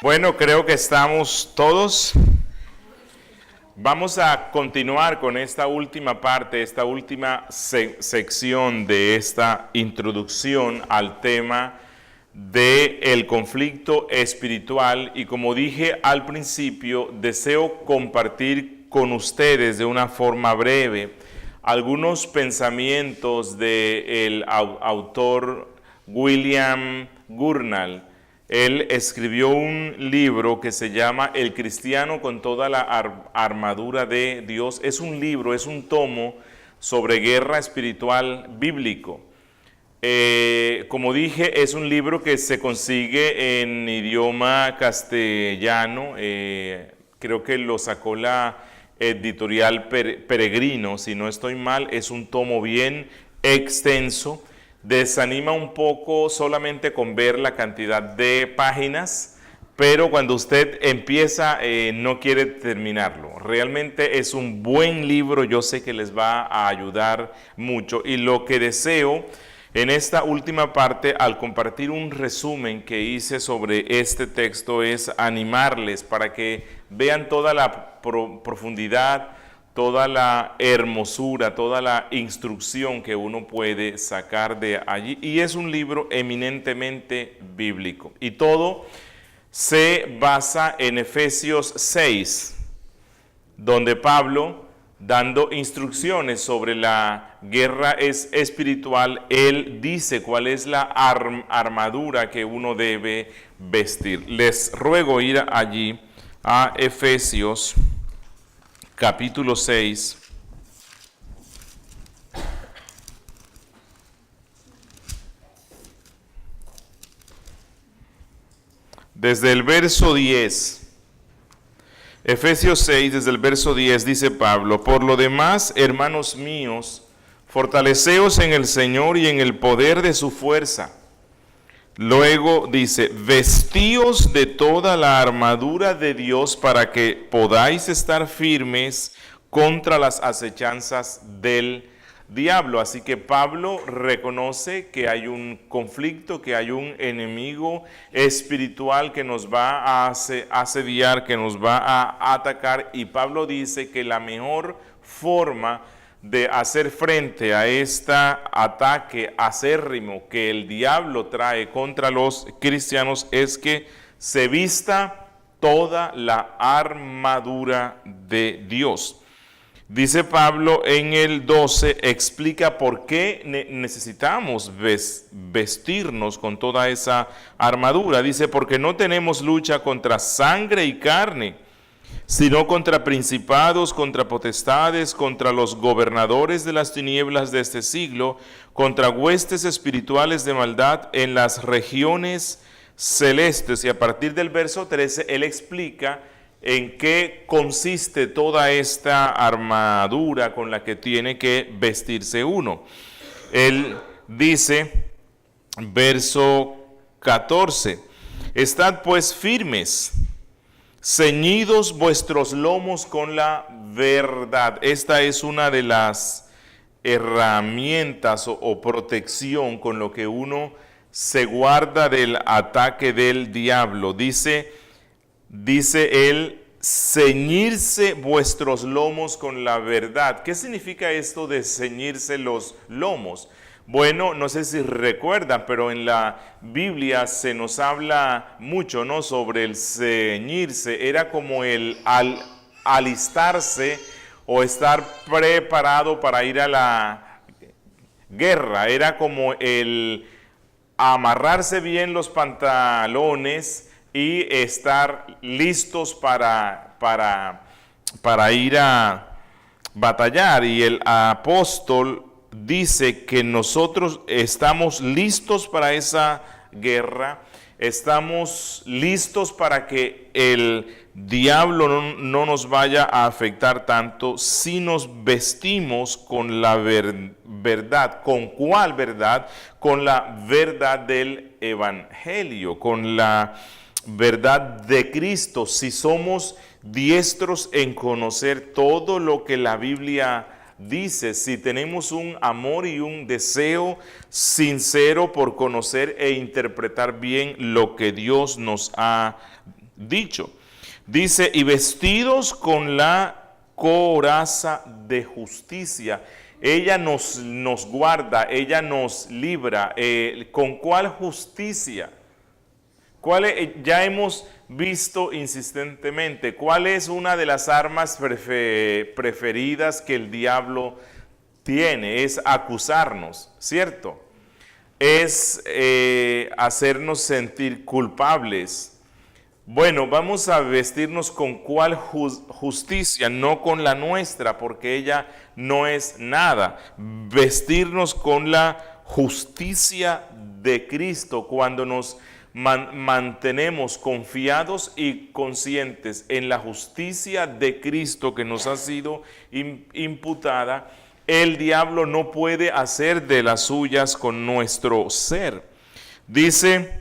Bueno, creo que estamos todos. Vamos a continuar con esta última parte, esta última sección de esta introducción al tema del conflicto espiritual. Y como dije al principio, deseo compartir con ustedes de una forma breve algunos pensamientos del autor William Gurnall. Él escribió un libro que se llama El cristiano con toda la armadura de Dios. Es un libro, es un tomo sobre guerra espiritual bíblico. Como dije, es un libro que se consigue en idioma castellano. Creo que lo sacó la editorial Peregrino, si no estoy mal. Es un tomo bien extenso. Desanima un poco solamente con ver la cantidad de páginas, pero cuando usted empieza no quiere terminarlo. Realmente es un buen libro, yo sé que les va a ayudar mucho, y lo que deseo en esta última parte, al compartir un resumen que hice sobre este texto, es animarles para que vean toda la profundidad, toda la hermosura, toda la instrucción que uno puede sacar de allí. Y es un libro eminentemente bíblico. Y todo se basa en Efesios 6, donde Pablo, dando instrucciones sobre la guerra espiritual, él dice cuál es la armadura que uno debe vestir. Les ruego ir allí a Efesios capítulo 6, desde el verso 10. Efesios 6, desde el verso 10, dice Pablo: por lo demás, hermanos míos, fortaleceos en el Señor y en el poder de su fuerza. Luego dice: vestíos de toda la armadura de Dios para que podáis estar firmes contra las acechanzas del diablo. Así que Pablo reconoce que hay un conflicto, que hay un enemigo espiritual que nos va a asediar, que nos va a atacar, y Pablo dice que la mejor forma de hacer frente a este ataque acérrimo que el diablo trae contra los cristianos es que se vista toda la armadura de Dios. Dice Pablo en el 12, explica por qué necesitamos vestirnos con toda esa armadura. Dice: porque no tenemos lucha contra sangre y carne, sino contra principados, contra potestades, contra los gobernadores de las tinieblas de este siglo, contra huestes espirituales de maldad en las regiones celestes. Y a partir del verso 13, él explica en qué consiste toda esta armadura con la que tiene que vestirse uno. Él dice, verso 14, estad pues firmes, ceñidos vuestros lomos con la verdad. Esta es una de las herramientas o protección con lo que uno se guarda del ataque del diablo. Dice él, ceñirse vuestros lomos con la verdad. ¿Qué significa esto de ceñirse los lomos? Bueno, no sé si recuerdan, pero en la Biblia se nos habla mucho, ¿no?, sobre el ceñirse. Era como el alistarse o estar preparado para ir a la guerra. Era como el amarrarse bien los pantalones y estar listos para ir a batallar. Y el apóstol dice que nosotros estamos listos para esa guerra, estamos listos para que el diablo no nos vaya a afectar tanto si nos vestimos con la verdad. ¿Con cuál verdad? Con la verdad del evangelio, con la verdad de Cristo. Si somos diestros en conocer todo lo que la Biblia dice, si tenemos un amor y un deseo sincero por conocer e interpretar bien lo que Dios nos ha dicho. Dice, y vestidos con la coraza de justicia. Ella nos guarda, ella nos libra. ¿Con cuál justicia? Ya hemos visto insistentemente, ¿cuál es una de las armas preferidas que el diablo tiene? Es acusarnos, ¿cierto? Es hacernos sentir culpables. Bueno, vamos a vestirnos con cuál justicia, no con la nuestra, porque ella no es nada. Vestirnos con la justicia de Cristo cuando nos mantenemos confiados y conscientes en la justicia de Cristo que nos ha sido imputada. El diablo no puede hacer de las suyas con nuestro ser. Dice,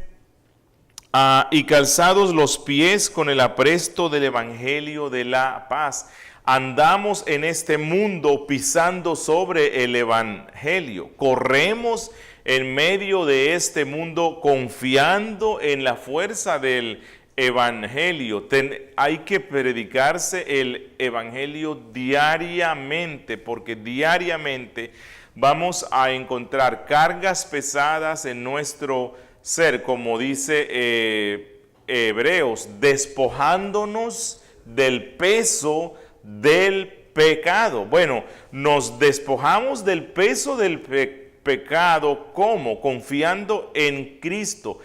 y calzados los pies con el apresto del evangelio de la paz. Andamos en este mundo pisando sobre el evangelio. Corremos en medio de este mundo confiando en la fuerza del evangelio. Hay que predicarse el evangelio diariamente, porque diariamente vamos a encontrar cargas pesadas en nuestro ser, como dice Hebreos, despojándonos del peso del pecado. Bueno, nos despojamos del peso del pecado, ¿cómo? Confiando en Cristo,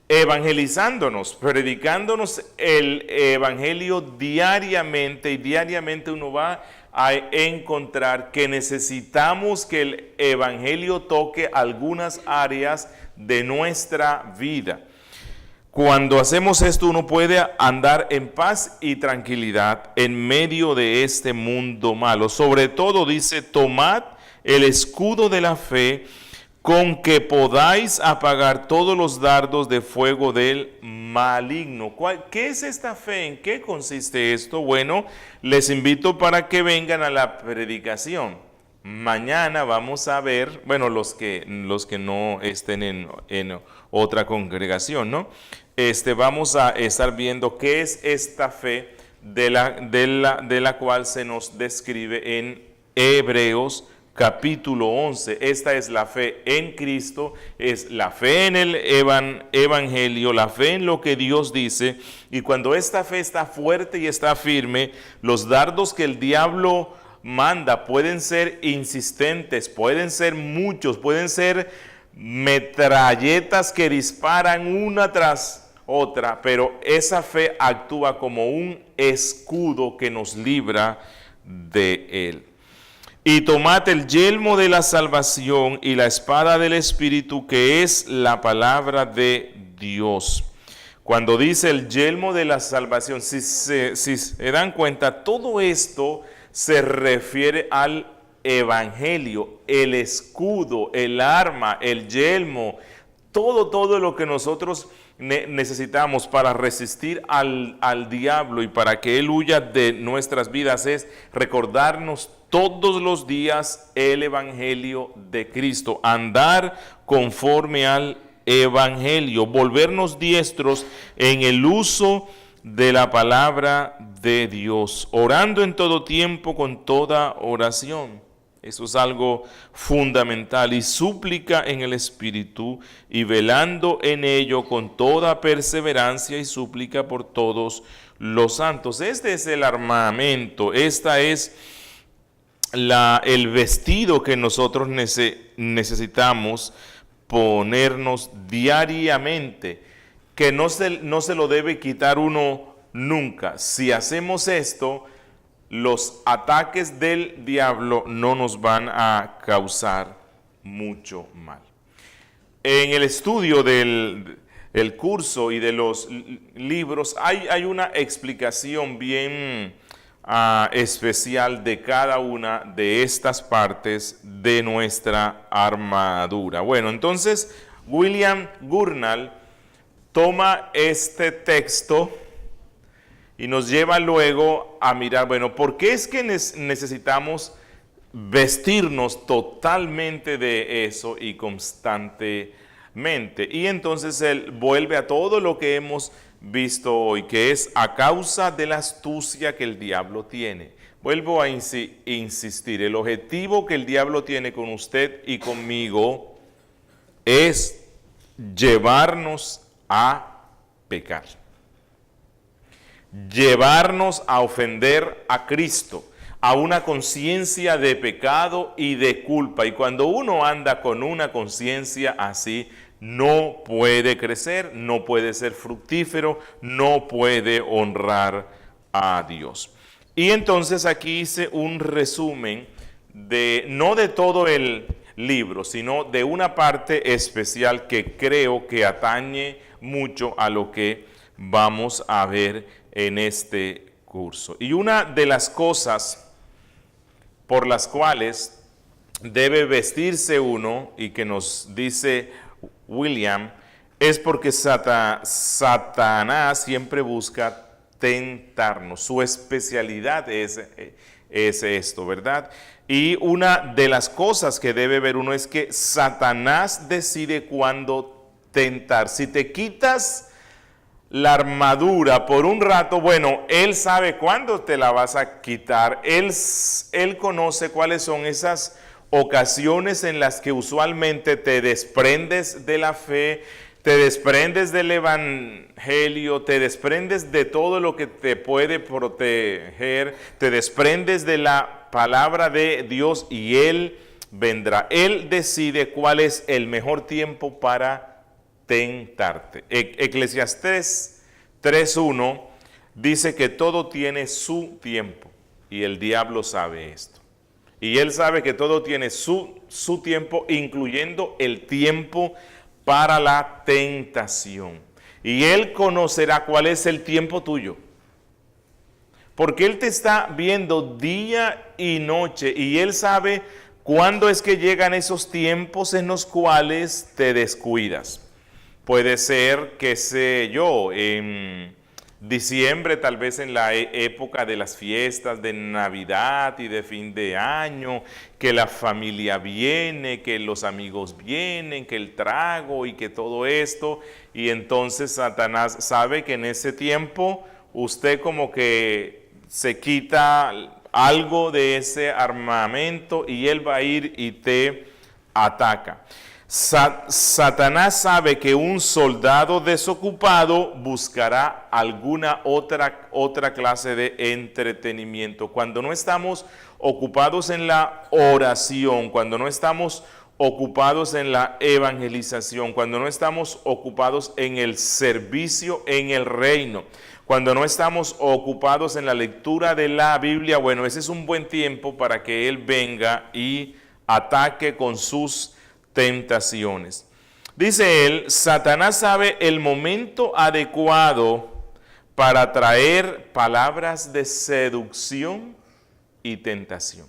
evangelizándonos, predicándonos el evangelio diariamente, y diariamente uno va a encontrar que necesitamos que el evangelio toque algunas áreas de nuestra vida. Cuando hacemos esto, uno puede andar en paz y tranquilidad en medio de este mundo malo. Sobre todo dice, tomad el escudo de la fe con que podáis apagar todos los dardos de fuego del maligno. ¿Qué es esta fe? ¿En qué consiste esto? Bueno, les invito para que vengan a la predicación. Mañana vamos a ver, bueno, los que no estén en otra congregación, ¿no? Vamos a estar viendo qué es esta fe de la cual se nos describe en Hebreos capítulo 11. Esta es la fe en Cristo, es la fe en el evangelio, la fe en lo que Dios dice. Y cuando esta fe está fuerte y está firme, los dardos que el diablo manda pueden ser insistentes, pueden ser muchos, pueden ser metralletas que disparan una tras otra, pero esa fe actúa como un escudo que nos libra de él. Y tomad el yelmo de la salvación y la espada del Espíritu, que es la palabra de Dios. Cuando dice el yelmo de la salvación, si se dan cuenta, todo esto se refiere al evangelio, el escudo, el arma, el yelmo, todo lo que nosotros necesitamos para resistir al diablo y para que él huya de nuestras vidas es recordarnos todos los días el evangelio de Cristo, andar conforme al evangelio, volvernos diestros en el uso de la palabra de Dios, orando en todo tiempo con toda oración. Eso es algo fundamental, y súplica en el Espíritu, y velando en ello con toda perseverancia y súplica por todos los santos. Este es el armamento, esta es el vestido que nosotros necesitamos ponernos diariamente, que no se lo debe quitar uno nunca. Si hacemos esto, los ataques del diablo no nos van a causar mucho mal. En el estudio del curso y de los libros hay una explicación bien especial de cada una de estas partes de nuestra armadura. Bueno, entonces William Gurnall toma este texto y nos lleva luego a mirar, bueno, ¿por qué es que necesitamos vestirnos totalmente de eso y constantemente? mente. Y entonces él vuelve a todo lo que hemos visto hoy, que es a causa de la astucia que el diablo tiene. Vuelvo a insistir, el objetivo que el diablo tiene con usted y conmigo es llevarnos a pecar, llevarnos a ofender a Cristo, a una conciencia de pecado y de culpa. Y cuando uno anda con una conciencia así, no puede crecer, no puede ser fructífero, no puede honrar a Dios. Y entonces aquí hice un resumen no de todo el libro, sino de una parte especial que creo que atañe mucho a lo que vamos a ver en este curso. Y una de las cosas por las cuales debe vestirse uno, y que nos dice William, es porque Satanás siempre busca tentarnos. Su especialidad es esto, ¿verdad? Y una de las cosas que debe ver uno es que Satanás decide cuándo tentar. Si te quitas la armadura por un rato, bueno, él sabe cuándo te la vas a quitar. Él conoce cuáles son esas ocasiones en las que usualmente te desprendes de la fe, te desprendes del evangelio, te desprendes de todo lo que te puede proteger, te desprendes de la palabra de Dios y Él vendrá. Él decide cuál es el mejor tiempo para tentarte. Eclesiastés 3:1 dice que todo tiene su tiempo y el diablo sabe esto. Y él sabe que todo tiene su tiempo, incluyendo el tiempo para la tentación. Y él conocerá cuál es el tiempo tuyo. Porque él te está viendo día y noche y él sabe cuándo es que llegan esos tiempos en los cuales te descuidas. Puede ser, qué sé yo, en diciembre, tal vez en la época de las fiestas de Navidad y de fin de año, que la familia viene, que los amigos vienen, que el trago y que todo esto. Y entonces Satanás sabe que en ese tiempo usted como que se quita algo de ese armamento y él va a ir y te ataca. Satanás sabe que un soldado desocupado buscará alguna otra clase de entretenimiento. Cuando no estamos ocupados en la oración, cuando no estamos ocupados en la evangelización, cuando no estamos ocupados en el servicio en el reino, cuando no estamos ocupados en la lectura de la Biblia, bueno, ese es un buen tiempo para que Él venga y ataque con sus tentaciones. Dice él, Satanás sabe el momento adecuado para traer palabras de seducción y tentación.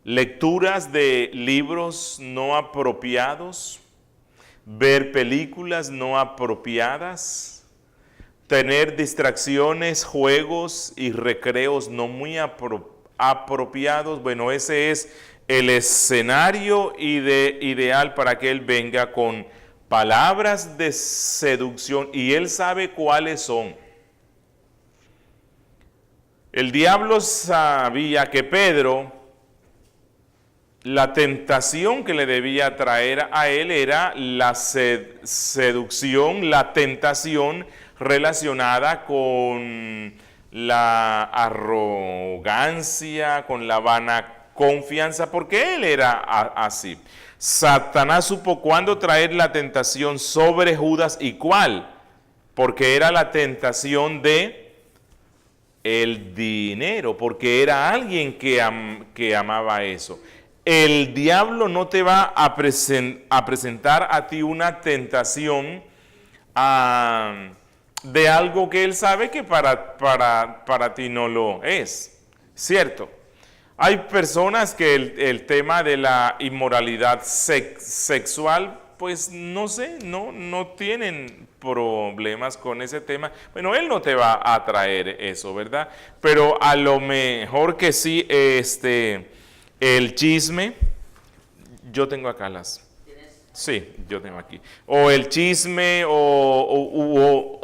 Lecturas de libros no apropiados, ver películas no apropiadas, tener distracciones, juegos y recreos no muy apropiados. Bueno, ese es el escenario ideal para que Él venga con palabras de seducción y Él sabe cuáles son. El diablo sabía que Pedro, la tentación que le debía traer a él era la seducción, la tentación relacionada con la arrogancia, con la confianza, porque él era así. Satanás supo cuándo traer la tentación sobre Judas y cuál, porque era la tentación de el dinero, porque era alguien que amaba eso. El diablo no te va a presentar a ti una tentación de algo que él sabe que para ti no lo es, ¿cierto? Hay personas que el tema de la inmoralidad sexual, pues no sé, no tienen problemas con ese tema. Bueno, él no te va a traer eso, ¿verdad? Pero a lo mejor que sí, el chisme, yo tengo acá las... Sí, yo tengo aquí. O el chisme, o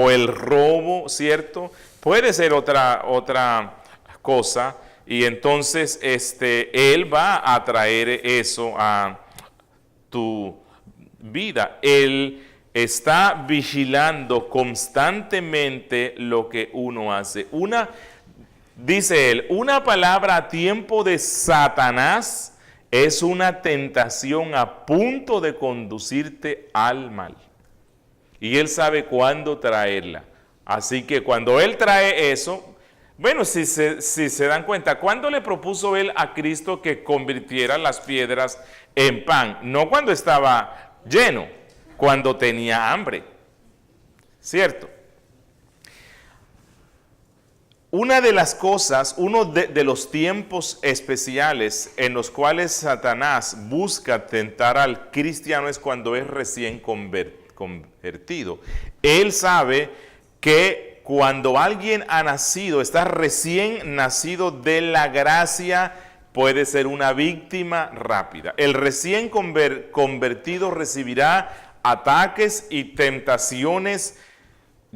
el robo, ¿cierto? Puede ser otra cosa. Y entonces Él va a traer eso a tu vida. Él está vigilando constantemente lo que uno hace. Dice Él, una palabra a tiempo de Satanás es una tentación a punto de conducirte al mal. Y Él sabe cuándo traerla. Así que cuando Él trae eso, bueno, si se dan cuenta, ¿cuándo le propuso Él a Cristo que convirtiera las piedras en pan? No cuando estaba lleno, cuando tenía hambre. ¿Cierto? Una de las cosas, uno de los tiempos especiales en los cuales Satanás busca tentar al cristiano es cuando es recién convertido. Él sabe que cuando alguien ha nacido, está recién nacido de la gracia, puede ser una víctima rápida. El recién convertido recibirá ataques y tentaciones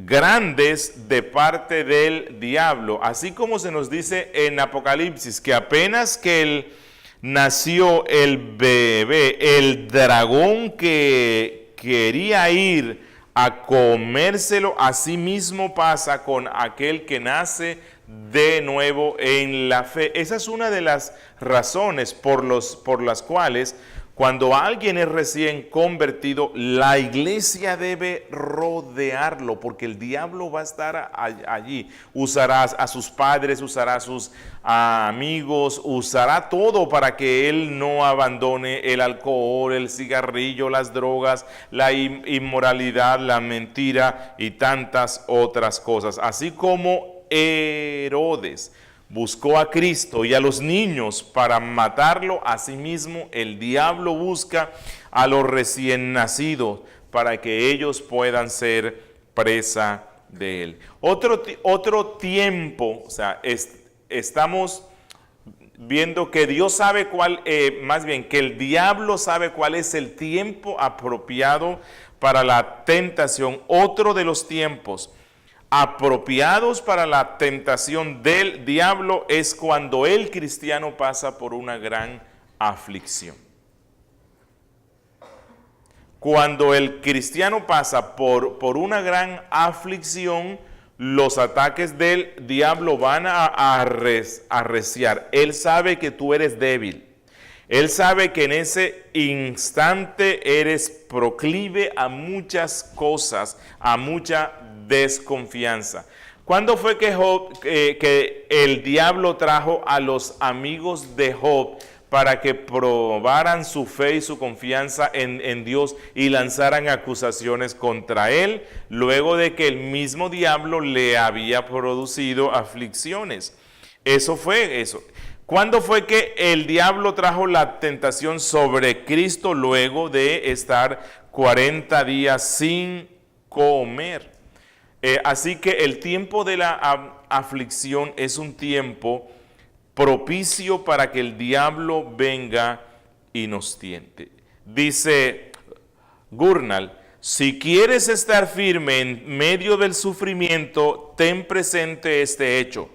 grandes de parte del diablo, así como se nos dice en Apocalipsis que apenas que nació el bebé, el dragón que quería ir a comérselo, así mismo pasa con aquel que nace de nuevo en la fe. Esa es una de las razones por las cuales cuando alguien es recién convertido, la iglesia debe rodearlo, porque el diablo va a estar allí. Usará a sus padres, usará a sus amigos, usará todo para que él no abandone el alcohol, el cigarrillo, las drogas, la inmoralidad, la mentira y tantas otras cosas. Así como Herodes buscó a Cristo y a los niños para matarlo, asimismo el diablo busca a los recién nacidos para que ellos puedan ser presa de él. Otro tiempo, o sea, estamos viendo que Dios sabe que el diablo sabe cuál es el tiempo apropiado para la tentación. Otro de los tiempos apropiados para la tentación del diablo es cuando el cristiano pasa por una gran aflicción. Cuando el cristiano pasa por una gran aflicción, los ataques del diablo van a arreciar. Él sabe que tú eres débil. Él sabe que en ese instante eres proclive a muchas cosas, a mucha desconfianza. ¿Cuándo fue que el diablo trajo a los amigos de Job para que probaran su fe y su confianza en Dios y lanzaran acusaciones contra él, luego de que el mismo diablo le había producido aflicciones? Eso fue eso. ¿Cuándo fue que el diablo trajo la tentación sobre Cristo luego de estar 40 días sin comer? Así que el tiempo de la aflicción es un tiempo propicio para que el diablo venga y nos tiente. Dice Gurnall, si quieres estar firme en medio del sufrimiento, ten presente este hecho.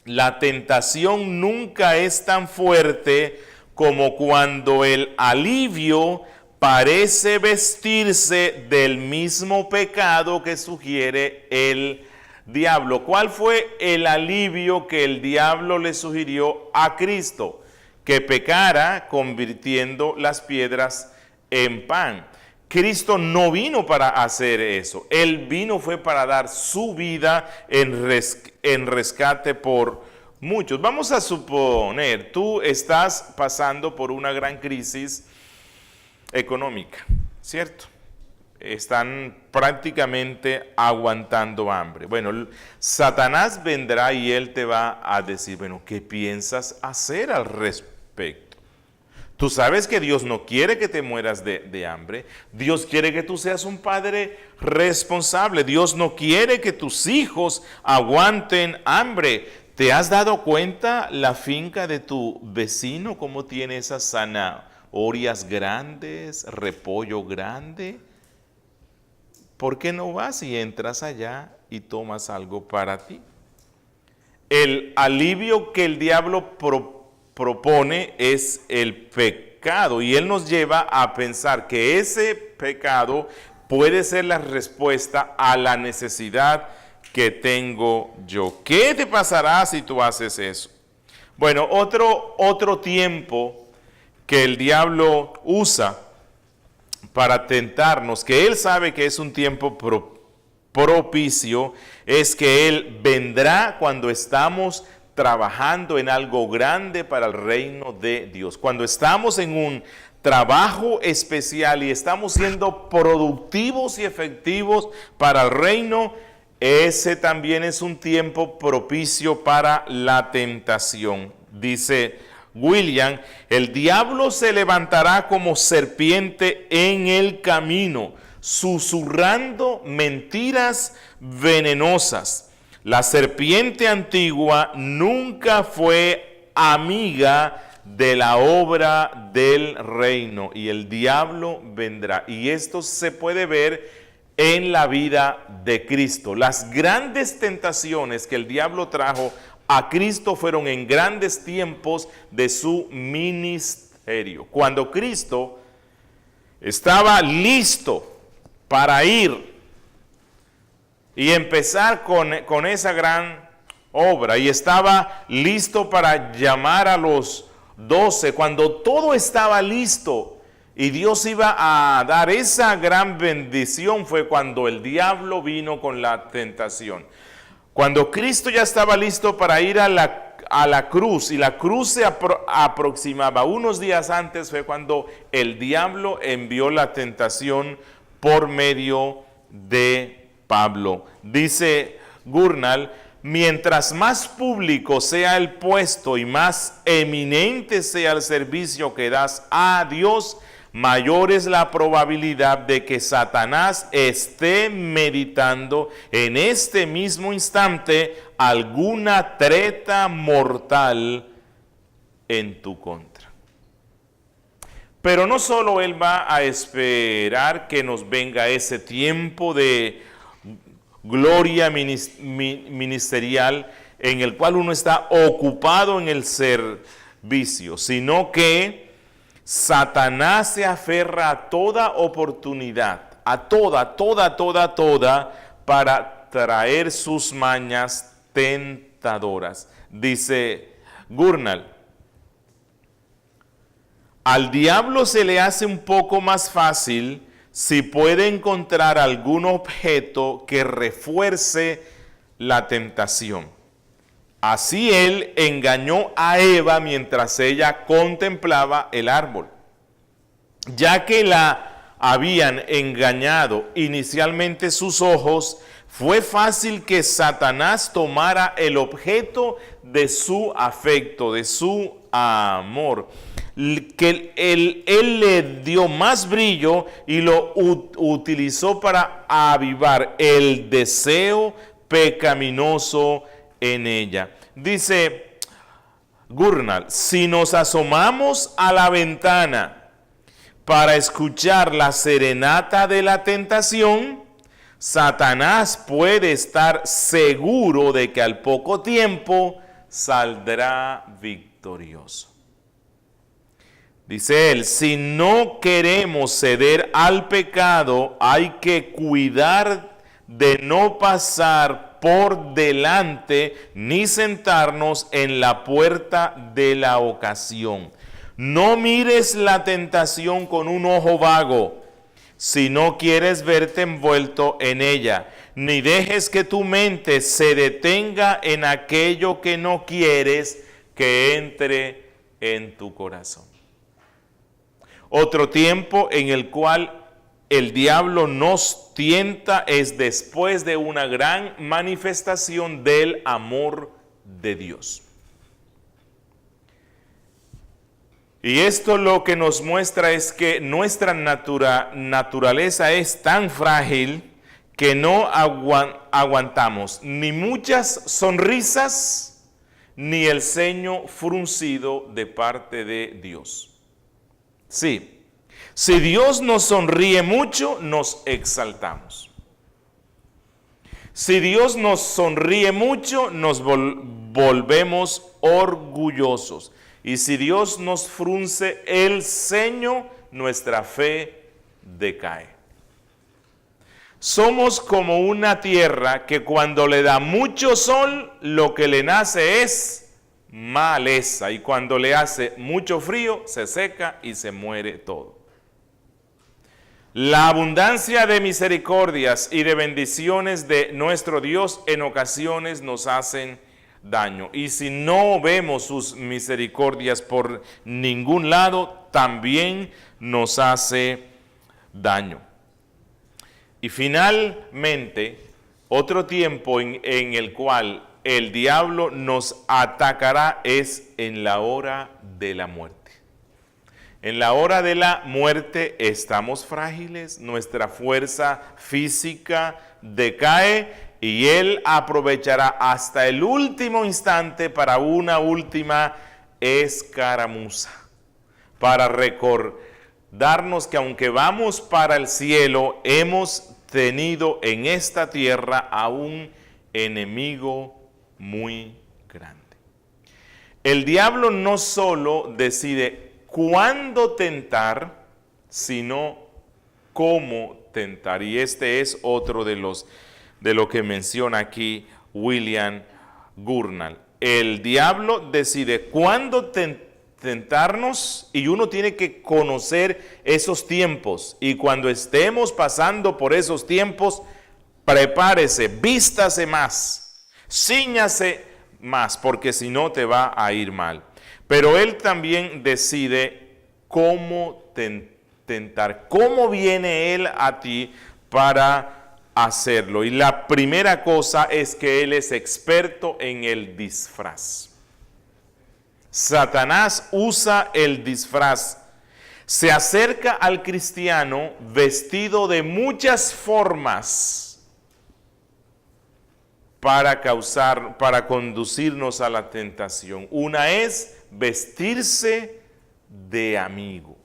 La tentación nunca es tan fuerte como cuando el alivio parece vestirse del mismo pecado que sugiere el diablo. ¿Cuál fue el alivio que el diablo le sugirió a Cristo? Que pecara convirtiendo las piedras en pan. Cristo no vino para hacer eso. Él vino fue para dar su vida en rescate por muchos. Vamos a suponer, tú estás pasando por una gran crisis económica, ¿cierto? Están prácticamente aguantando hambre. Bueno, Satanás vendrá y él te va a decir, bueno, ¿qué piensas hacer al respecto? Tú sabes que Dios no quiere que te mueras de hambre. Dios quiere que tú seas un padre responsable. Dios no quiere que tus hijos aguanten hambre. ¿Te has dado cuenta la finca de tu vecino, cómo tiene esa zanahoria zanahorias grandes, repollo grande. ¿Por qué no vas y entras allá y tomas algo para ti? El alivio que el diablo propone es el pecado, y él nos lleva a pensar que ese pecado puede ser la respuesta a la necesidad que tengo yo. ¿Qué te pasará si tú haces eso? Bueno, otro tiempo que el diablo usa para tentarnos, que él sabe que es un tiempo propicio, es que él vendrá cuando estamos trabajando en algo grande para el reino de Dios. Cuando estamos en un trabajo especial y estamos siendo productivos y efectivos para el reino, ese también es un tiempo propicio para la tentación. Dice William, el diablo se levantará como serpiente en el camino, susurrando mentiras venenosas. La serpiente antigua nunca fue amiga de la obra del reino, y el diablo vendrá. Y esto se puede ver en la vida de Cristo. Las grandes tentaciones que el diablo trajo a Cristo fueron en grandes tiempos de su ministerio. Cuando Cristo estaba listo para ir y empezar con esa gran obra, y estaba listo para llamar a los 12, cuando todo estaba listo y Dios iba a dar esa gran bendición, fue cuando el diablo vino con la tentación. Cuando Cristo ya estaba listo para ir a la cruz, y la cruz se aproximaba unos días antes, fue cuando el diablo envió la tentación por medio de Pablo. Dice Gurnall, mientras más público sea el puesto y más eminente sea el servicio que das a Dios, mayor es la probabilidad de que Satanás esté meditando en este mismo instante alguna treta mortal en tu contra. Pero no solo él va a esperar que nos venga ese tiempo de gloria ministerial en el cual uno está ocupado en el servicio, sino que Satanás se aferra a toda oportunidad, a toda, para traer sus mañas tentadoras. Dice Gurnall, al diablo se le hace un poco más fácil si puede encontrar algún objeto que refuerce la tentación. Así él engañó a Eva mientras ella contemplaba el árbol. Ya que la habían engañado inicialmente sus ojos, fue fácil que Satanás tomara el objeto de su afecto, de su amor, que él le dio más brillo y lo utilizó para avivar el deseo pecaminoso en ella. Dice Gurnall, si nos asomamos a la ventana para escuchar la serenata de la tentación, Satanás puede estar seguro de que al poco tiempo saldrá victorioso. Dice él, si no queremos ceder al pecado, hay que cuidar de no pasar por delante ni sentarnos en la puerta de la ocasión. No mires la tentación con un ojo vago si no quieres verte envuelto en ella, ni dejes que tu mente se detenga en aquello que no quieres que entre en tu corazón. Otro tiempo en el cual el diablo nos tienta es después de una gran manifestación del amor de Dios. Y esto lo que nos muestra es que nuestra naturaleza es tan frágil que no aguantamos ni muchas sonrisas ni el ceño fruncido de parte de Dios. Sí. Si Dios nos sonríe mucho, nos exaltamos. Si Dios nos sonríe mucho, nos volvemos orgullosos. Y si Dios nos frunce el ceño, nuestra fe decae. Somos como una tierra que cuando le da mucho sol, lo que le nace es maleza. Y cuando le hace mucho frío, se seca y se muere todo. La abundancia de misericordias y de bendiciones de nuestro Dios en ocasiones nos hacen daño. Y si no vemos sus misericordias por ningún lado, también nos hace daño. Y finalmente, otro tiempo en el cual el diablo nos atacará es en la hora de la muerte. En la hora de la muerte estamos frágiles, nuestra fuerza física decae y él aprovechará hasta el último instante para una última escaramuza, para recordarnos que aunque vamos para el cielo, hemos tenido en esta tierra a un enemigo muy grande. El diablo no solo decide cuándo tentar, sino cómo tentar. Y este es otro de lo que menciona aquí William Gurnall. El diablo decide cuándo tentarnos y uno tiene que conocer esos tiempos. Y cuando estemos pasando por esos tiempos, prepárese, vístase más, cíñase más, porque si no te va a ir mal. Pero él también decide cómo tentar, cómo viene él a ti para hacerlo. Y la primera cosa es que él es experto en el disfraz. Satanás usa el disfraz. Se acerca al cristiano vestido de muchas formas para conducirnos a la tentación. Una es vestirse de amigo.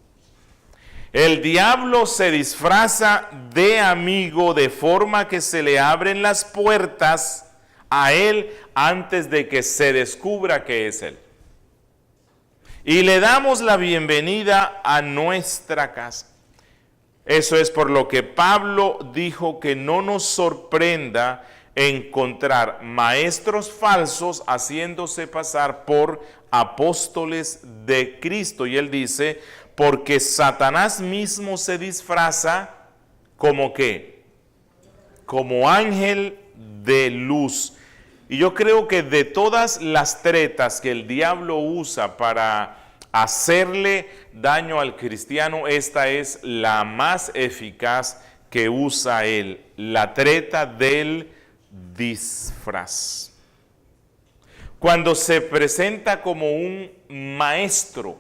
El diablo se disfraza de amigo de forma que se le abren las puertas a él antes de que se descubra que es él. Y le damos la bienvenida a nuestra casa. Eso es por lo que Pablo dijo que no nos sorprenda encontrar maestros falsos haciéndose pasar por apóstoles de Cristo. Y él dice, porque Satanás mismo se disfraza como ¿qué? Como ángel de luz. Y yo creo que de todas las tretas que el diablo usa para hacerle daño al cristiano, esta es la más eficaz que usa él, la treta del disfraz. Cuando se presenta como un maestro,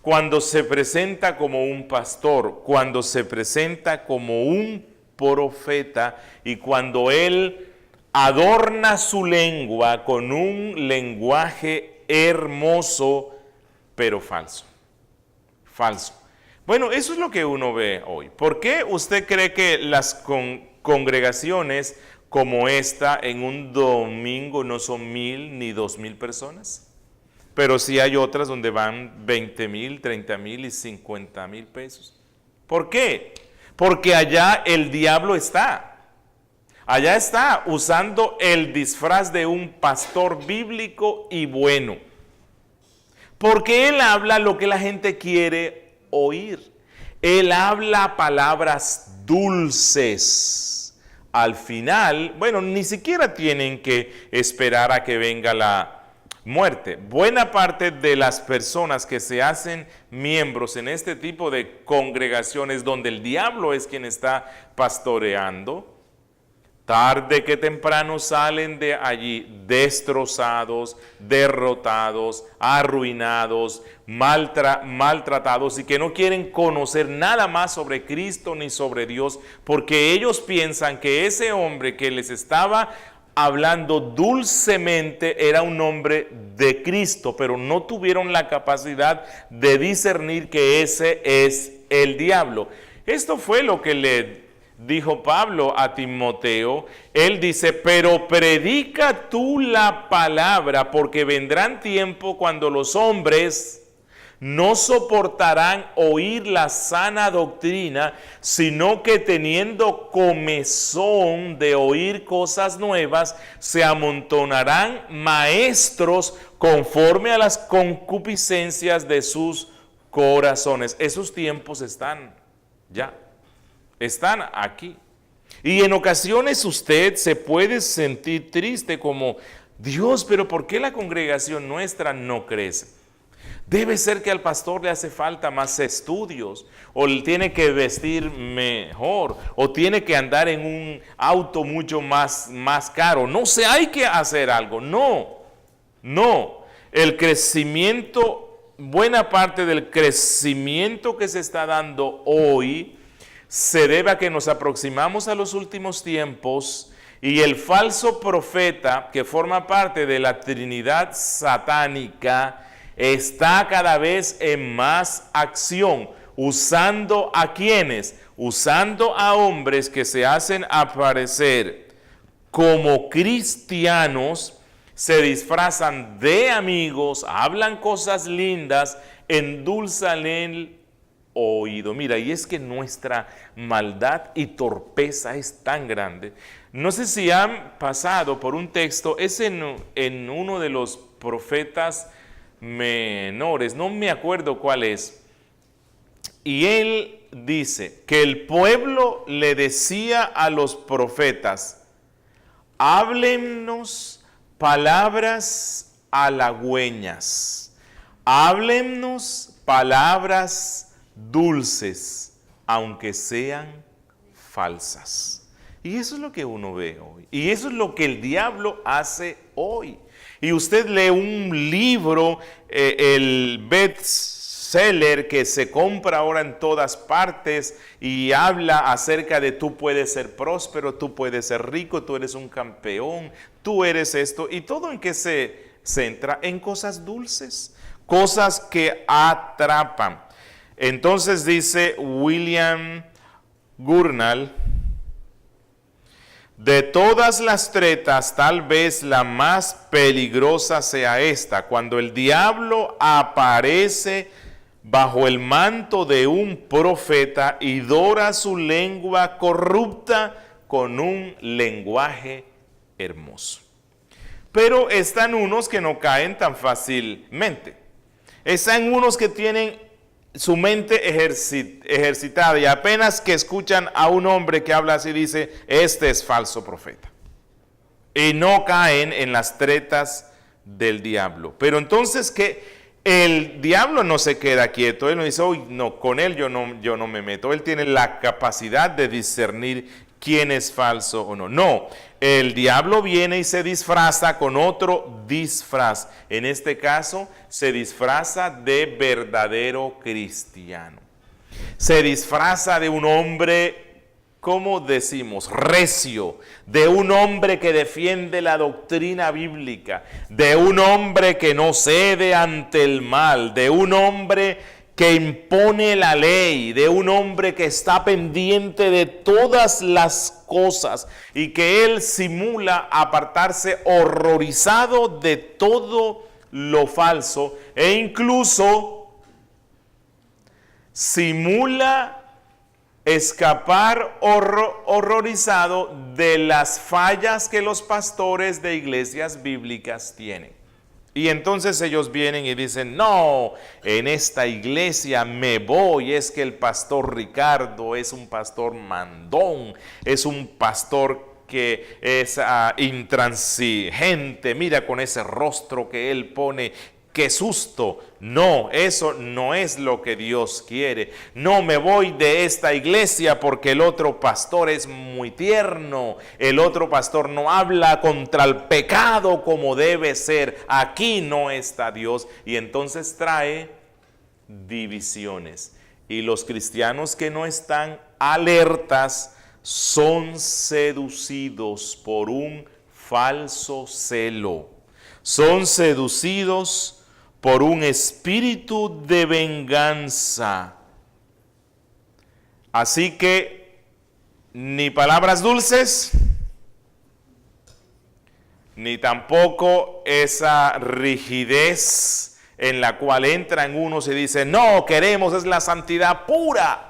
cuando se presenta como un pastor, cuando se presenta como un profeta y cuando él adorna su lengua con un lenguaje hermoso, pero falso. Falso. Bueno, eso es lo que uno ve hoy. ¿Por qué usted cree que las congregaciones como esta en un domingo no son 1,000 ni 2,000 personas? Pero sí hay otras donde van 20,000, 30,000 y 50,000 pesos. ¿Por qué? Porque allá el diablo está. Allá está usando el disfraz de un pastor bíblico y bueno. Porque él habla lo que la gente quiere oír. Él habla palabras dulces. Al final, bueno, ni siquiera tienen que esperar a que venga la muerte. Buena parte de las personas que se hacen miembros en este tipo de congregaciones donde el diablo es quien está pastoreando, tarde que temprano salen de allí destrozados, derrotados, arruinados, maltratados y que no quieren conocer nada más sobre Cristo ni sobre Dios, porque ellos piensan que ese hombre que les estaba hablando dulcemente, era un hombre de Cristo, pero no tuvieron la capacidad de discernir que ese es el diablo. Esto fue lo que le dijo Pablo a Timoteo. Él dice, pero predica tú la palabra, porque vendrán tiempos cuando los hombres no soportarán oír la sana doctrina, sino que teniendo comezón de oír cosas nuevas, se amontonarán maestros conforme a las concupiscencias de sus corazones. Esos tiempos están aquí. Y en ocasiones usted se puede sentir triste como, Dios, pero ¿por qué la congregación nuestra no crece? Debe ser que al pastor le hace falta más estudios, o tiene que vestir mejor, o tiene que andar en un auto mucho más caro. No sé, hay que hacer algo. No. El crecimiento, buena parte del crecimiento que se está dando hoy, se debe a que nos aproximamos a los últimos tiempos y el falso profeta que forma parte de la Trinidad satánica está cada vez en más acción, usando a quienes, usando a hombres que se hacen aparecer como cristianos, se disfrazan de amigos, hablan cosas lindas, endulzan el oído. Mira, y es que nuestra maldad y torpeza es tan grande. No sé si han pasado por un texto, es en uno de los profetas menores, no me acuerdo cuál es, y él dice que el pueblo le decía a los profetas, háblennos palabras halagüeñas, háblennos palabras dulces, aunque sean falsas. Y eso es lo que uno ve hoy, y eso es lo que el diablo hace hoy. Y usted lee un libro, el bestseller que se compra ahora en todas partes y habla acerca de tú puedes ser próspero, tú puedes ser rico, tú eres un campeón, tú eres esto. ¿Y todo en qué se centra? En cosas dulces, cosas que atrapan. Entonces dice William Gurnall, de todas las tretas, tal vez la más peligrosa sea esta, cuando el diablo aparece bajo el manto de un profeta y dora su lengua corrupta con un lenguaje hermoso. Pero están unos que no caen tan fácilmente. Están unos que tienen su mente ejercitada y apenas que escuchan a un hombre que habla así dice, este es falso profeta. Y no caen en las tretas del diablo. Pero entonces que el diablo no se queda quieto, él no dice, uy, no, con él yo no me meto. Él tiene la capacidad de discernir quién es falso o no. No, el diablo viene y se disfraza con otro disfraz. En este caso, se disfraza de verdadero cristiano. Se disfraza de un hombre, ¿cómo decimos? Recio. De un hombre que defiende la doctrina bíblica. De un hombre que no cede ante el mal. De un hombre que impone la ley, de un hombre que está pendiente de todas las cosas y que él simula apartarse horrorizado de todo lo falso e incluso simula escapar horrorizado de las fallas que los pastores de iglesias bíblicas tienen. Y entonces ellos vienen y dicen, no, en esta iglesia me voy, es que el pastor Ricardo es un pastor mandón, es un pastor que es intransigente, mira con ese rostro que él pone, qué susto. No, eso no es lo que Dios quiere. No me voy de esta iglesia porque el otro pastor es muy tierno. El otro pastor no habla contra el pecado como debe ser. Aquí no está Dios. Y entonces trae divisiones. Y los cristianos que no están alertas son seducidos por un falso celo. Son seducidos por un espíritu de venganza. Así que ni palabras dulces, ni tampoco esa rigidez en la cual entran unos y dicen, no, queremos es la santidad pura.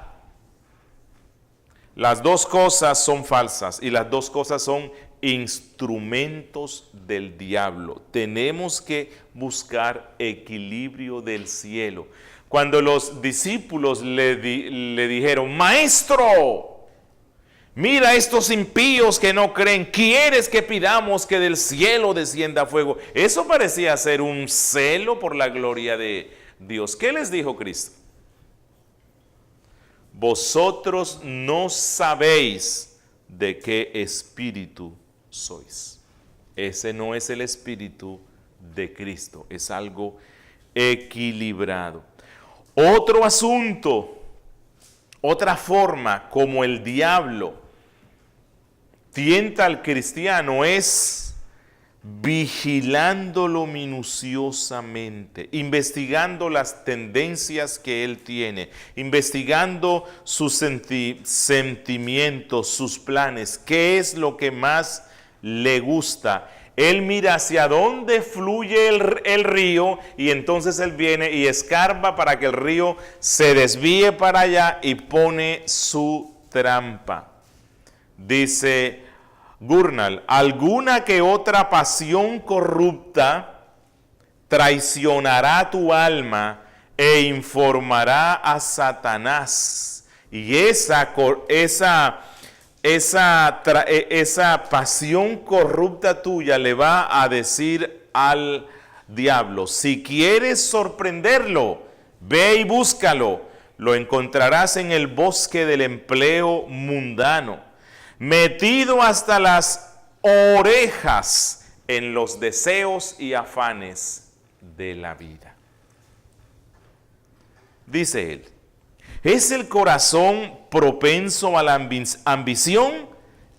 Las dos cosas son falsas y las dos cosas son instrumentos del diablo. Tenemos que buscar equilibrio del cielo. Cuando los discípulos le dijeron, maestro, mira estos impíos que no creen, ¿quieres que pidamos que del cielo descienda fuego? Eso parecía ser un celo por la gloria de Dios. ¿Qué les dijo Cristo? Vosotros no sabéis de qué espíritu sois. Ese no es el espíritu de Cristo, es algo equilibrado. Otro asunto, otra forma como el diablo tienta al cristiano es vigilándolo minuciosamente, investigando las tendencias que él tiene, investigando sus sentimientos, sus planes, qué es lo que más le gusta. Él mira hacia dónde fluye el río y entonces él viene y escarba para que el río se desvíe para allá y pone su trampa. Dice Gurnall, alguna que otra pasión corrupta traicionará tu alma e informará a Satanás. Y esa pasión corrupta tuya le va a decir al diablo, si quieres sorprenderlo, ve y búscalo, lo encontrarás en el bosque del empleo mundano, metido hasta las orejas en los deseos y afanes de la vida. Dice él, ¿es el corazón propenso a la ambición?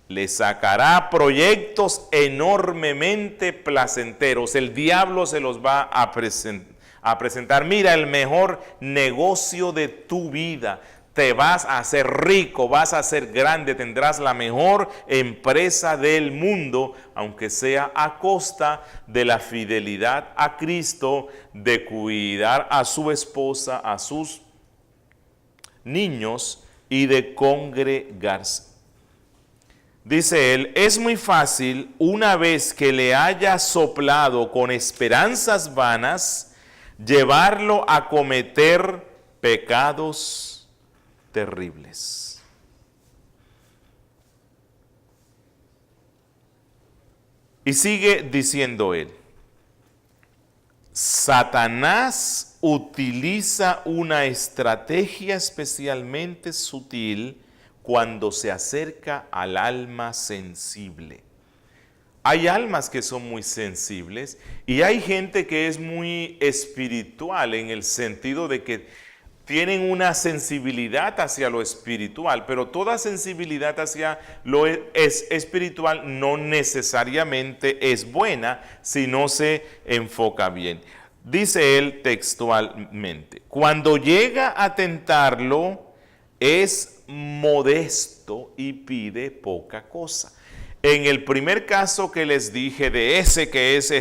Le sacará proyectos enormemente placenteros. El diablo se los va a presentar. Mira, el mejor negocio de tu vida. Te vas a hacer rico, vas a ser grande, tendrás la mejor empresa del mundo, aunque sea a costa de la fidelidad a Cristo, de cuidar a su esposa, a sus niños y de congregarse. Dice él, es muy fácil, una vez que le haya soplado con esperanzas vanas, llevarlo a cometer pecados terribles. Y sigue diciendo él, Satanás utiliza una estrategia especialmente sutil cuando se acerca al alma sensible. Hay almas que son muy sensibles y hay gente que es muy espiritual en el sentido de que tienen una sensibilidad hacia lo espiritual, pero toda sensibilidad hacia lo espiritual no necesariamente es buena si no se enfoca bien. Dice él textualmente, cuando llega a tentarlo es modesto y pide poca cosa. En el primer caso que les dije de ese que es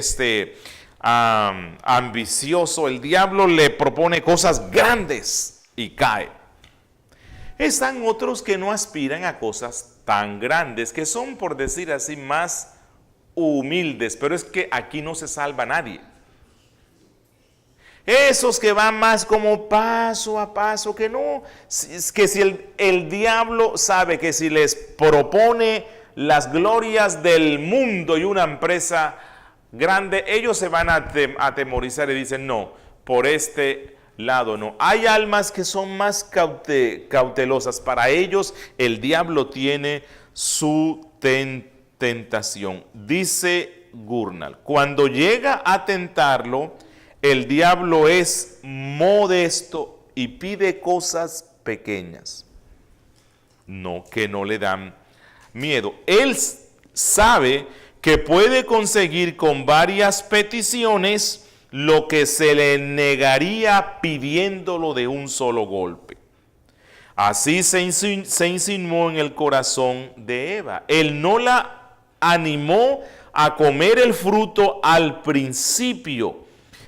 ambicioso, el diablo le propone cosas grandes y cae. Están otros que no aspiran a cosas tan grandes, que son, por decir así, más humildes, pero es que aquí no se salva nadie. Esos que van más como paso a paso, que no, es que si el diablo sabe que si les propone las glorias del mundo y una empresa grande, ellos se van a atemorizar y dicen, no, por este lado no. Hay almas que son más cautelosas. Para ellos el diablo tiene su tentación. Dice Gurnall, cuando llega a tentarlo, el diablo es modesto y pide cosas pequeñas, no, que no le dan miedo. Él sabe que puede conseguir con varias peticiones lo que se le negaría pidiéndolo de un solo golpe. Así se insinuó en el corazón de Eva. Él no la animó a comer el fruto al principio.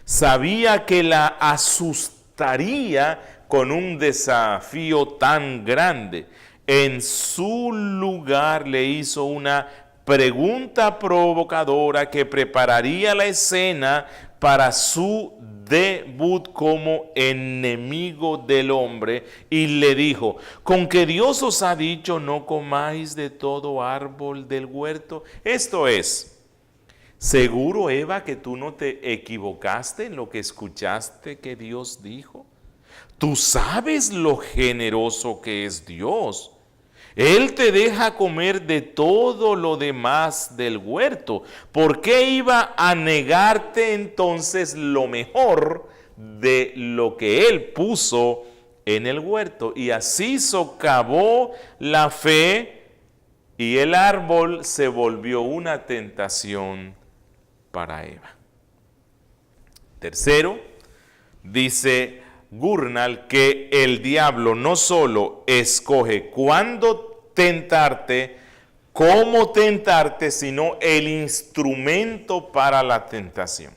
Sabía que la asustaría con un desafío tan grande. En su lugar le hizo una pregunta provocadora que prepararía la escena para su debut como enemigo del hombre, y le dijo: ¿con que Dios os ha dicho no comáis de todo árbol del huerto? Esto es, ¿seguro, Eva, que tú no te equivocaste en lo que escuchaste que Dios dijo? Tú sabes lo generoso que es Dios. Él te deja comer de todo lo demás del huerto. ¿Por qué iba a negarte entonces lo mejor de lo que Él puso en el huerto? Y así socavó la fe, y el árbol se volvió una tentación para Eva. Tercero, dice Gurnall que el diablo no solo escoge cuándo tentarte, cómo tentarte, sino el instrumento para la tentación.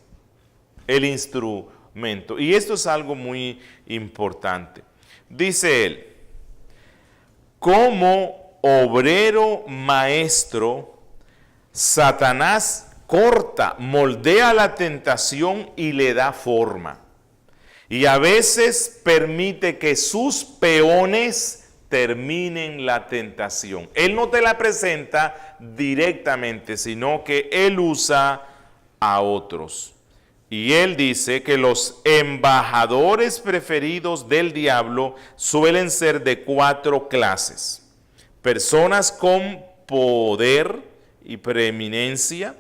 El instrumento. Y esto es algo muy importante. Dice él: como obrero maestro, Satanás corta, moldea la tentación y le da forma. Y a veces permite que sus peones terminen la tentación. Él no te la presenta directamente, sino que Él usa a otros. Y Él dice que los embajadores preferidos del diablo suelen ser de 4 clases. Personas con poder y preeminencia,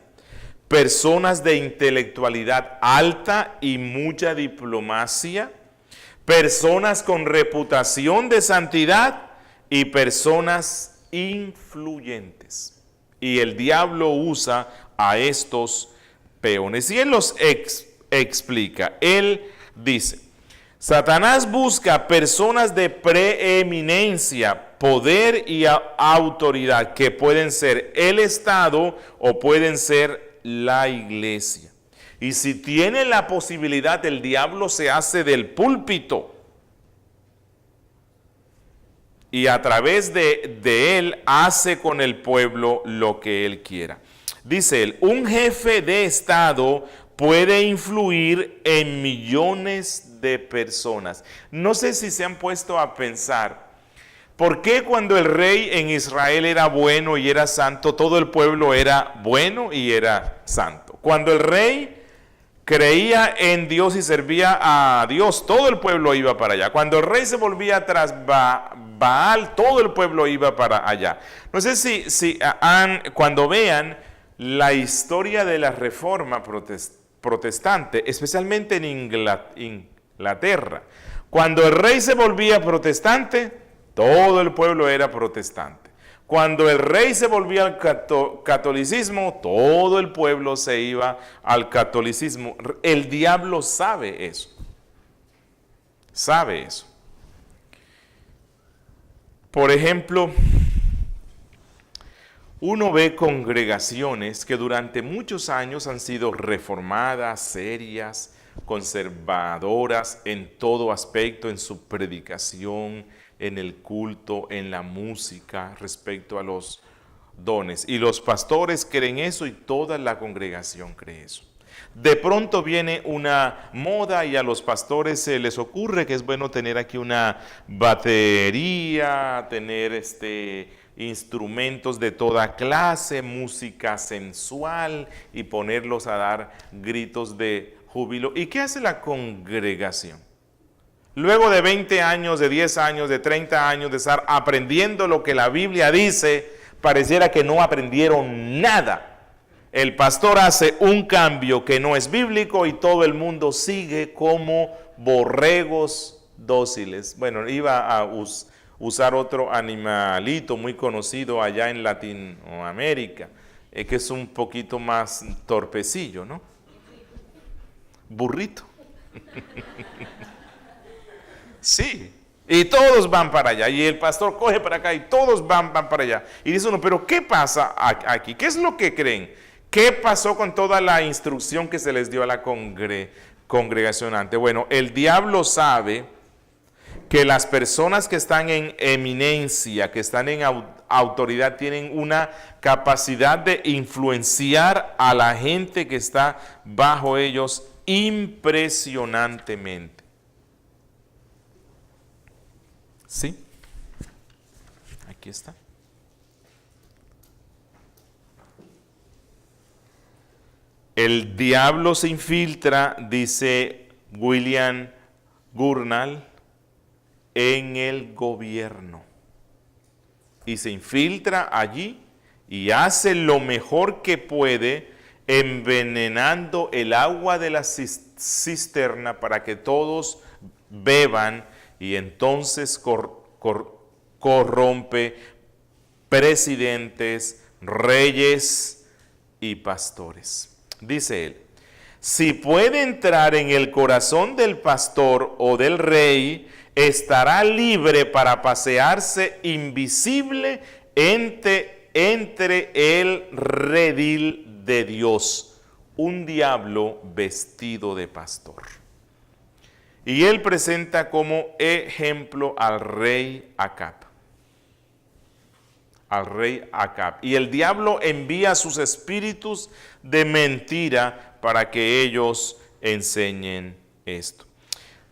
personas de intelectualidad alta y mucha diplomacia, personas con reputación de santidad y personas influyentes. Y el diablo usa a estos peones. Y él los explica. Él dice: Satanás busca personas de preeminencia, poder y autoridad, que pueden ser el Estado o pueden ser la iglesia. Y si tiene la posibilidad, el diablo se hace del púlpito y a través de él hace con el pueblo lo que él quiera. Dice él: un jefe de Estado puede influir en millones de personas. No sé si se han puesto a pensar, ¿por qué cuando el rey en Israel era bueno y era santo, todo el pueblo era bueno y era santo? Cuando el rey creía en Dios y servía a Dios, todo el pueblo iba para allá. Cuando el rey se volvía tras Baal, todo el pueblo iba para allá. No sé si cuando vean la historia de la reforma protestante, especialmente en Inglaterra, cuando el rey se volvía protestante, todo el pueblo era protestante. Cuando el rey se volvía al catolicismo, todo el pueblo se iba al catolicismo. El diablo sabe eso. Sabe eso. Por ejemplo, uno ve congregaciones que durante muchos años han sido reformadas, serias, conservadoras en todo aspecto, en su predicación, en el culto, en la música, respecto a los dones. Y los pastores creen eso y toda la congregación cree eso. De pronto viene una moda y a los pastores se les ocurre que es bueno tener aquí una batería, tener instrumentos de toda clase, música sensual y ponerlos a dar gritos de júbilo. ¿Y qué hace la congregación? Luego de 20 años, de 10 años, de 30 años de estar aprendiendo lo que la Biblia dice, pareciera que no aprendieron nada. El pastor hace un cambio que no es bíblico y todo el mundo sigue como borregos dóciles. Bueno, iba a usar otro animalito muy conocido allá en Latinoamérica, que es un poquito más torpecillo, ¿no? Burrito. Sí, y todos van para allá, y el pastor coge para acá, y todos van para allá. Y dice uno, pero ¿qué pasa aquí? ¿Qué es lo que creen? ¿Qué pasó con toda la instrucción que se les dio a la congregación antes? Bueno, el diablo sabe que las personas que están en eminencia, que están en autoridad, tienen una capacidad de influenciar a la gente que está bajo ellos impresionantemente. ¿Sí? Aquí está. El diablo se infiltra, dice William Gurnall, en el gobierno. Y se infiltra allí y hace lo mejor que puede, envenenando el agua de la cisterna para que todos beban, y entonces corrompe presidentes, reyes y pastores. Dice él, si puede entrar en el corazón del pastor o del rey, estará libre para pasearse invisible entre el redil de Dios, un diablo vestido de pastor. Y él presenta como ejemplo al rey Acab. Al rey Acab. Y el diablo envía sus espíritus de mentira para que ellos enseñen esto.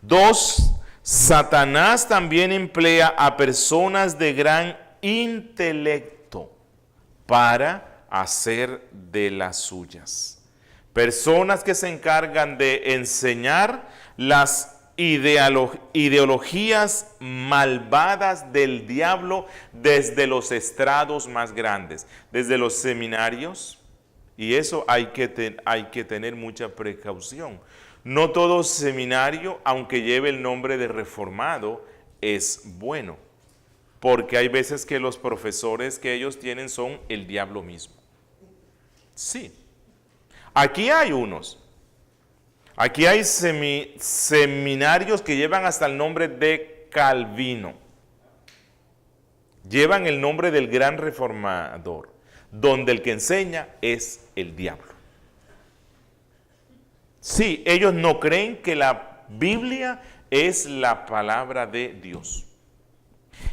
2. Satanás también emplea a personas de gran intelecto para hacer de las suyas. Personas que se encargan de enseñar las ideologías malvadas del diablo desde los estrados más grandes, desde los seminarios, y eso hay que tener mucha precaución. No todo seminario, aunque lleve el nombre de reformado, es bueno, porque hay veces que los profesores que ellos tienen son el diablo mismo. Sí, aquí hay unos. Aquí hay seminarios que llevan hasta el nombre de Calvino. Llevan el nombre del gran reformador, donde el que enseña es el diablo. Sí, ellos no creen que la Biblia es la palabra de Dios.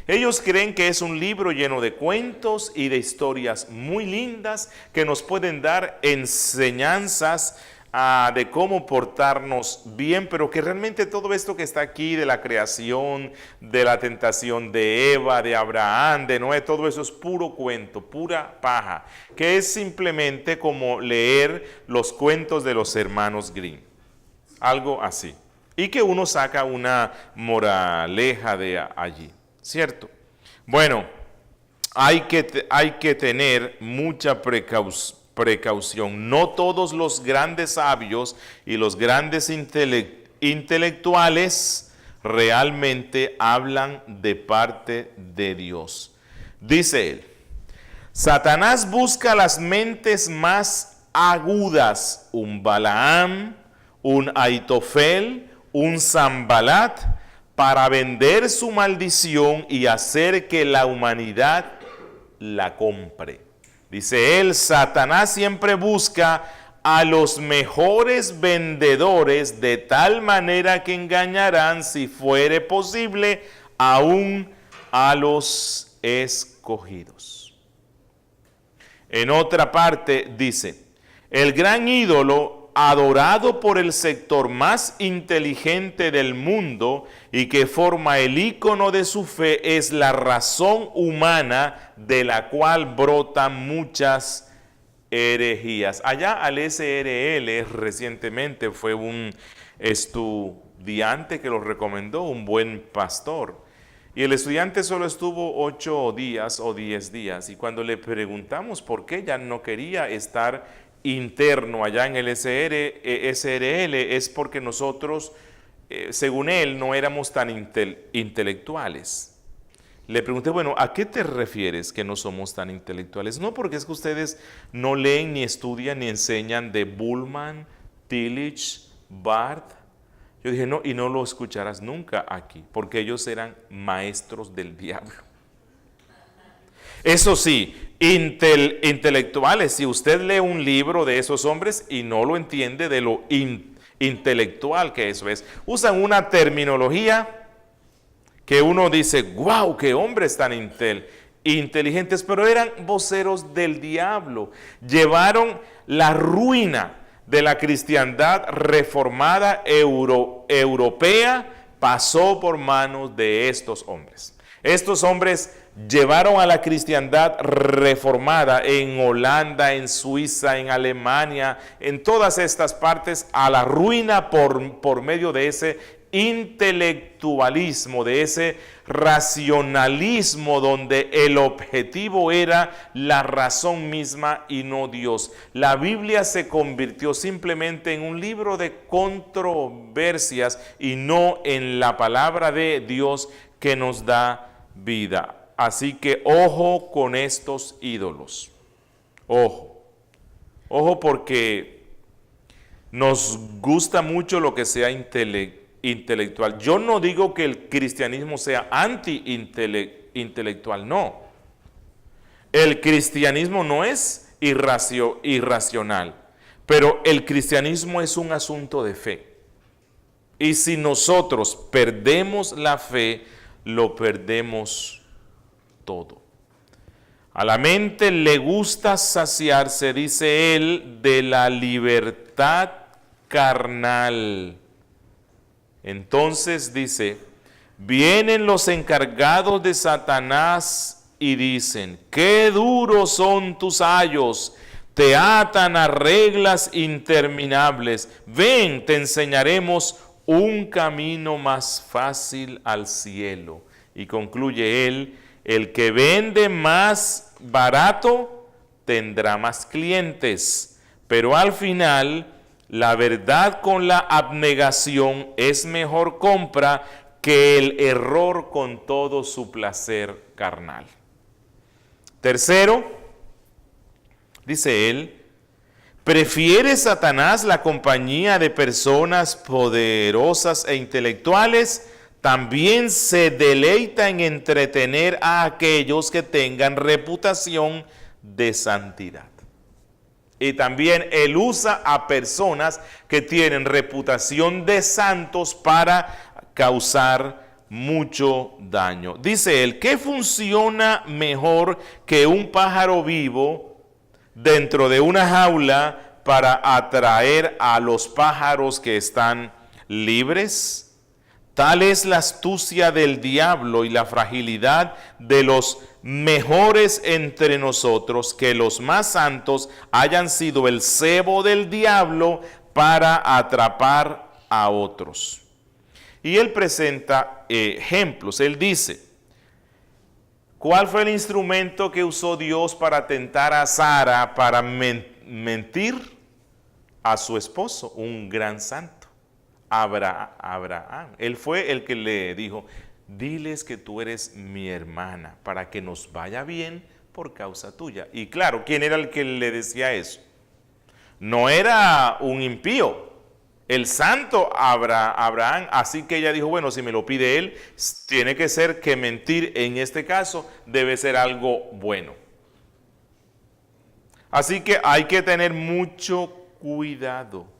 Ellos creen que es un libro lleno de cuentos y de historias muy lindas que nos pueden dar enseñanzas de cómo portarnos bien, pero que realmente todo esto que está aquí de la creación, de la tentación de Eva, de Abraham, de Noé, todo eso es puro cuento, pura paja, que es simplemente como leer los cuentos de los hermanos Grimm, algo así, y que uno saca una moraleja de allí, ¿cierto? Bueno, hay que tener mucha precaución. No todos los grandes sabios y los grandes intelectuales realmente hablan de parte de Dios. Dice él, Satanás busca las mentes más agudas, un Balaam, un Aitofel, un Zambalat, para vender su maldición y hacer que la humanidad la compre. Dice él, Satanás siempre busca a los mejores vendedores de tal manera que engañarán, si fuere posible, aún a los escogidos. En otra parte dice, el gran ídolo adorado por el sector más inteligente del mundo y que forma el ícono de su fe es la razón humana, de la cual brotan muchas herejías. Allá al SRL recientemente fue un estudiante que lo recomendó, un buen pastor. Y el estudiante solo estuvo 8 días o 10 días. Y cuando le preguntamos por qué ya no quería estar interno allá en el SRL, es porque nosotros, según él, no éramos tan intelectuales. le pregunté, bueno, ¿a qué te refieres que no somos tan intelectuales? No, porque es que ustedes no leen, ni estudian, ni enseñan de Bullman, Tillich, Barth. Yo dije, no, y no lo escucharás nunca aquí, porque ellos eran maestros del diablo. Eso sí, intelectuales, si usted lee un libro de esos hombres y no lo entiende de lo intelectual que eso es, usan una terminología que uno dice, wow, qué hombres tan inteligentes, pero eran voceros del diablo. Llevaron la ruina de la cristiandad reformada europea, pasó por manos de estos hombres. Estos hombres llevaron a la cristiandad reformada en Holanda, en Suiza, en Alemania, en todas estas partes, a la ruina por medio de ese intelectualismo, de ese racionalismo donde el objetivo era la razón misma y no Dios. La Biblia se convirtió simplemente en un libro de controversias y no en la palabra de Dios que nos da vida. Así que ojo con estos ídolos. Ojo. Ojo porque nos gusta mucho lo que sea intelectual. Yo no digo que el cristianismo sea anti-intelectual, no. El cristianismo no es irracional, pero el cristianismo es un asunto de fe. Y si nosotros perdemos la fe, lo perdemos todo. A la mente le gusta saciarse, dice él, de la libertad carnal. Entonces dice, vienen los encargados de Satanás y dicen, qué duros son tus ayos, te atan a reglas interminables, ven, te enseñaremos un camino más fácil al cielo. Y concluye él, el que vende más barato tendrá más clientes, pero al final la verdad con la abnegación es mejor compra que el error con todo su placer carnal. Tercero, dice él, ¿prefiere Satanás la compañía de personas poderosas e intelectuales? También se deleita en entretener a aquellos que tengan reputación de santidad. Y también él usa a personas que tienen reputación de santos para causar mucho daño. Dice él, ¿qué funciona mejor que un pájaro vivo dentro de una jaula para atraer a los pájaros que están libres? Tal es la astucia del diablo y la fragilidad de los mejores entre nosotros, que los más santos hayan sido el cebo del diablo para atrapar a otros. Y él presenta ejemplos. Él dice, ¿cuál fue el instrumento que usó Dios para tentar a Sara para mentir a su esposo? Un gran santo. Abraham. Él fue el que le dijo, diles que tú eres mi hermana para que nos vaya bien por causa tuya. Y claro, ¿quién era el que le decía eso? No era un impío, el santo Abraham. Así que ella dijo, bueno, si me lo pide él, tiene que ser que mentir en este caso debe ser algo bueno. Así que hay que tener mucho cuidado.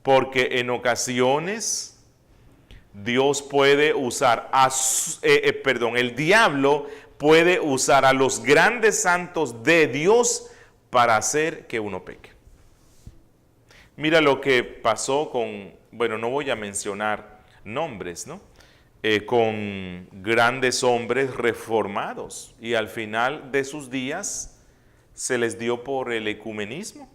Porque en ocasiones Dios puede usar, el diablo puede usar a los grandes santos de Dios para hacer que uno peque. Mira lo que pasó con, bueno, no voy a mencionar nombres, ¿no? Con grandes hombres reformados y al final de sus días se les dio por el ecumenismo.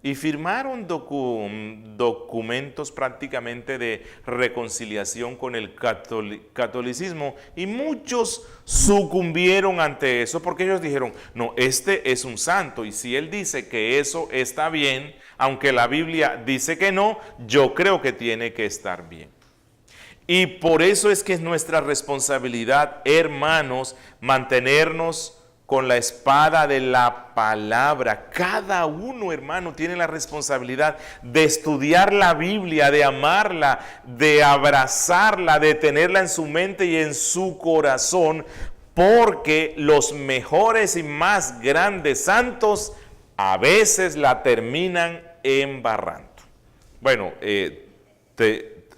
Y firmaron documentos prácticamente de reconciliación con el catolicismo. Y muchos sucumbieron ante eso porque ellos dijeron, no, este es un santo. Y si él dice que eso está bien, aunque la Biblia dice que no, yo creo que tiene que estar bien. Y por eso es que es nuestra responsabilidad, hermanos, mantenernos con la espada de la palabra. Cada uno, hermano, tiene la responsabilidad de estudiar la Biblia, de amarla, de abrazarla, de tenerla en su mente y en su corazón, porque los mejores y más grandes santos a veces la terminan embarrando. Bueno,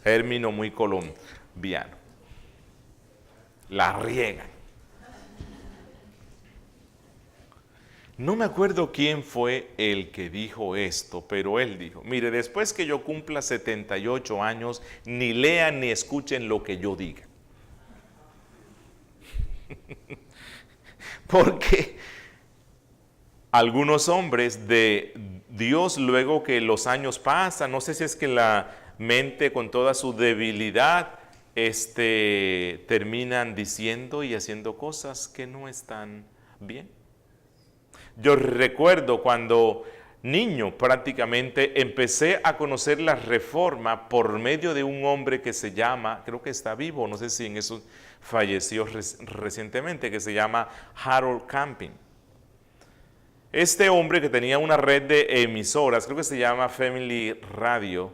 término muy colombiano. La riegan. No me acuerdo quién fue el que dijo esto, pero él dijo, mire, después que yo cumpla 78 años, ni lean ni escuchen lo que yo diga. Porque algunos hombres de Dios, luego que los años pasan, no sé si es que la mente con toda su debilidad, terminan diciendo y haciendo cosas que no están bien. Yo recuerdo cuando niño prácticamente empecé a conocer la Reforma por medio de un hombre que se llama, creo que está vivo, no sé si en eso falleció recientemente, que se llama Harold Camping. Este hombre que tenía una red de emisoras, creo que se llama Family Radio,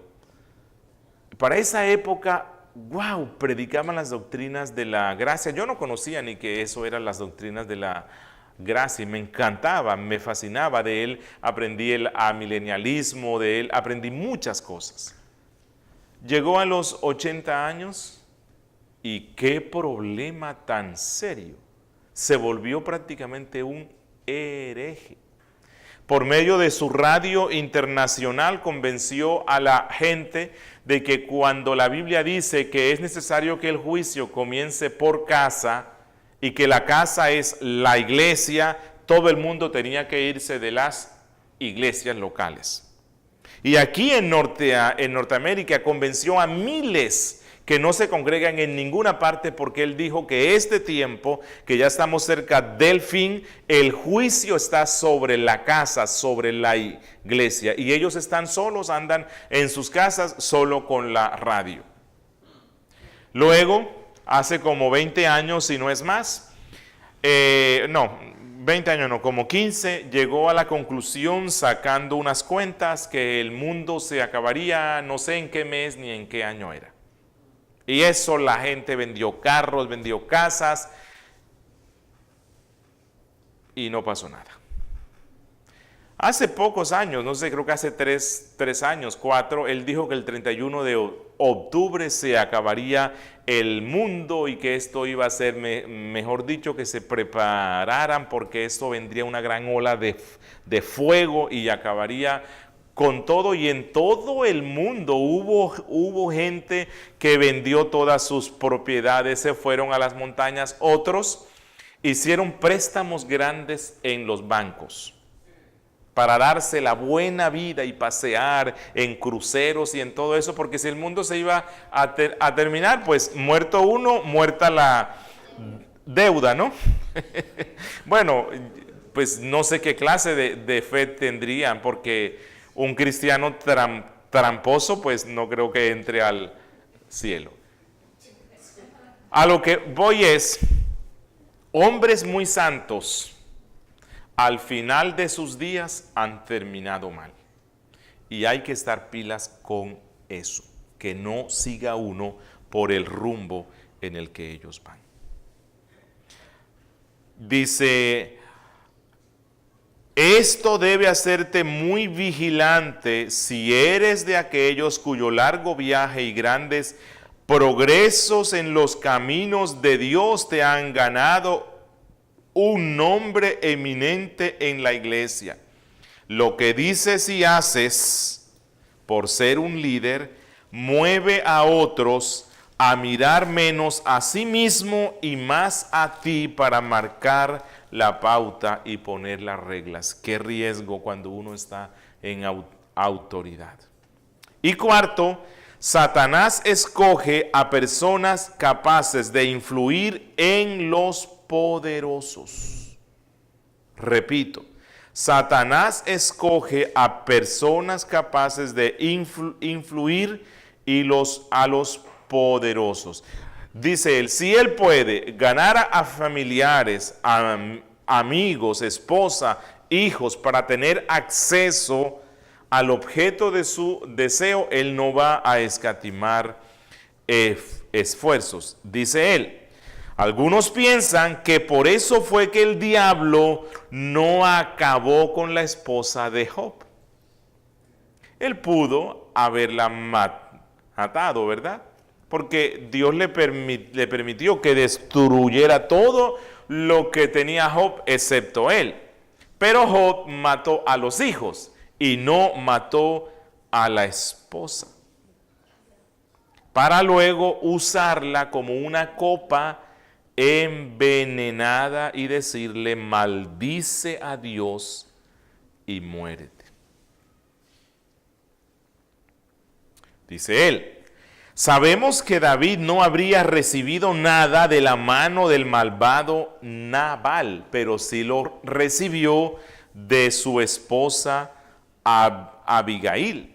para esa época, wow, predicaban las doctrinas de la gracia. Yo no conocía ni que eso eran las doctrinas de la gracia, y me encantaba, me fascinaba de él, aprendí el amilenialismo, de él aprendí muchas cosas. Llegó a los 80 años y qué problema tan serio, se volvió prácticamente un hereje. Por medio de su radio internacional convenció a la gente de que cuando la Biblia dice que es necesario que el juicio comience por casa, y que la casa es la iglesia, todo el mundo tenía que irse de las iglesias locales. Y aquí en Norteamérica convenció a miles que no se congregan en ninguna parte, porque él dijo que este tiempo, que ya estamos cerca del fin, el juicio está sobre la casa, sobre la iglesia, y ellos están solos, andan en sus casas solo con la radio. Luego, hace como 20 años, si no es más, 20 años no, como 15, llegó a la conclusión, sacando unas cuentas, que el mundo se acabaría, no sé en qué mes ni en qué año era. Y eso, la gente vendió carros, vendió casas, y no pasó nada. Hace pocos años, no sé, creo que hace 3 años, 4, él dijo que el 31 de octubre se acabaría el mundo y que esto iba a ser, mejor dicho, que se prepararan porque esto vendría una gran ola de fuego y acabaría con todo. Y en todo el mundo hubo gente que vendió todas sus propiedades, se fueron a las montañas, otros hicieron préstamos grandes en los bancos para darse la buena vida y pasear en cruceros y en todo eso, porque si el mundo se iba a terminar, pues muerto uno, muerta la deuda, ¿no? Bueno, pues no sé qué clase de fe tendrían, porque un cristiano tramposo, pues no creo que entre al cielo. A lo que voy es, hombres muy santos, al final de sus días han terminado mal. Y hay que estar pilas con eso, que no siga uno por el rumbo en el que ellos van. Dice, esto debe hacerte muy vigilante si eres de aquellos cuyo largo viaje y grandes progresos en los caminos de Dios te han ganado un nombre eminente en la iglesia. Lo que dices y haces por ser un líder mueve a otros a mirar menos a sí mismo y más a ti para marcar la pauta y poner las reglas. Qué riesgo cuando uno está en autoridad. Y cuarto, Satanás escoge a personas capaces de influir en los poderosos. Repito, Satanás escoge a personas capaces de influir a los poderosos. Dice él, si él puede ganar a familiares, a amigos, esposa, hijos, para tener acceso al objeto de su deseo, él no va a escatimar esfuerzos. Dice él, algunos piensan que por eso fue que el diablo no acabó con la esposa de Job. Él pudo haberla matado, ¿verdad? Porque Dios le permitió que destruyera todo lo que tenía Job excepto él. Pero Job mató a los hijos y no mató a la esposa, para luego usarla como una copa envenenada y decirle, maldice a Dios y muérete. Dice él, sabemos que David no habría recibido nada de la mano del malvado Nabal, pero sí lo recibió de su esposa Abigail.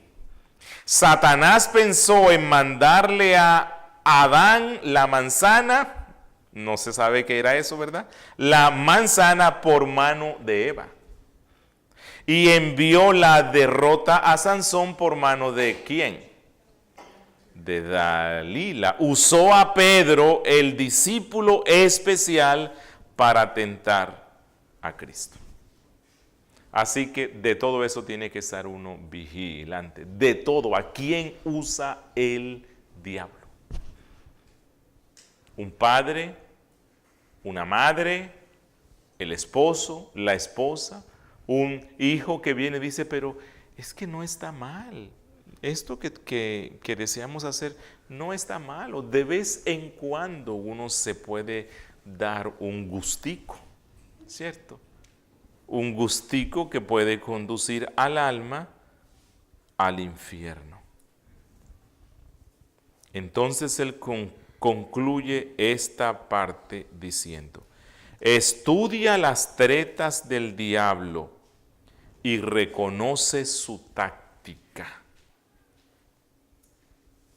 Satanás pensó en mandarle a Adán la manzana, no se sabe qué era eso, ¿verdad? La manzana por mano de Eva. Y envió la derrota a Sansón por mano de ¿quién? De Dalila. Usó a Pedro, el discípulo especial, para tentar a Cristo. Así que de todo eso tiene que estar uno vigilante. De todo. ¿A quién usa el diablo? Un padre, una madre, el esposo, la esposa, un hijo que viene y dice, pero es que no está mal. Esto que deseamos hacer no está mal. O de vez en cuando uno se puede dar un gustico, ¿cierto? Un gustico que puede conducir al alma al infierno. Entonces él concluye esta parte diciendo, estudia las tretas del diablo y reconoce su táctica.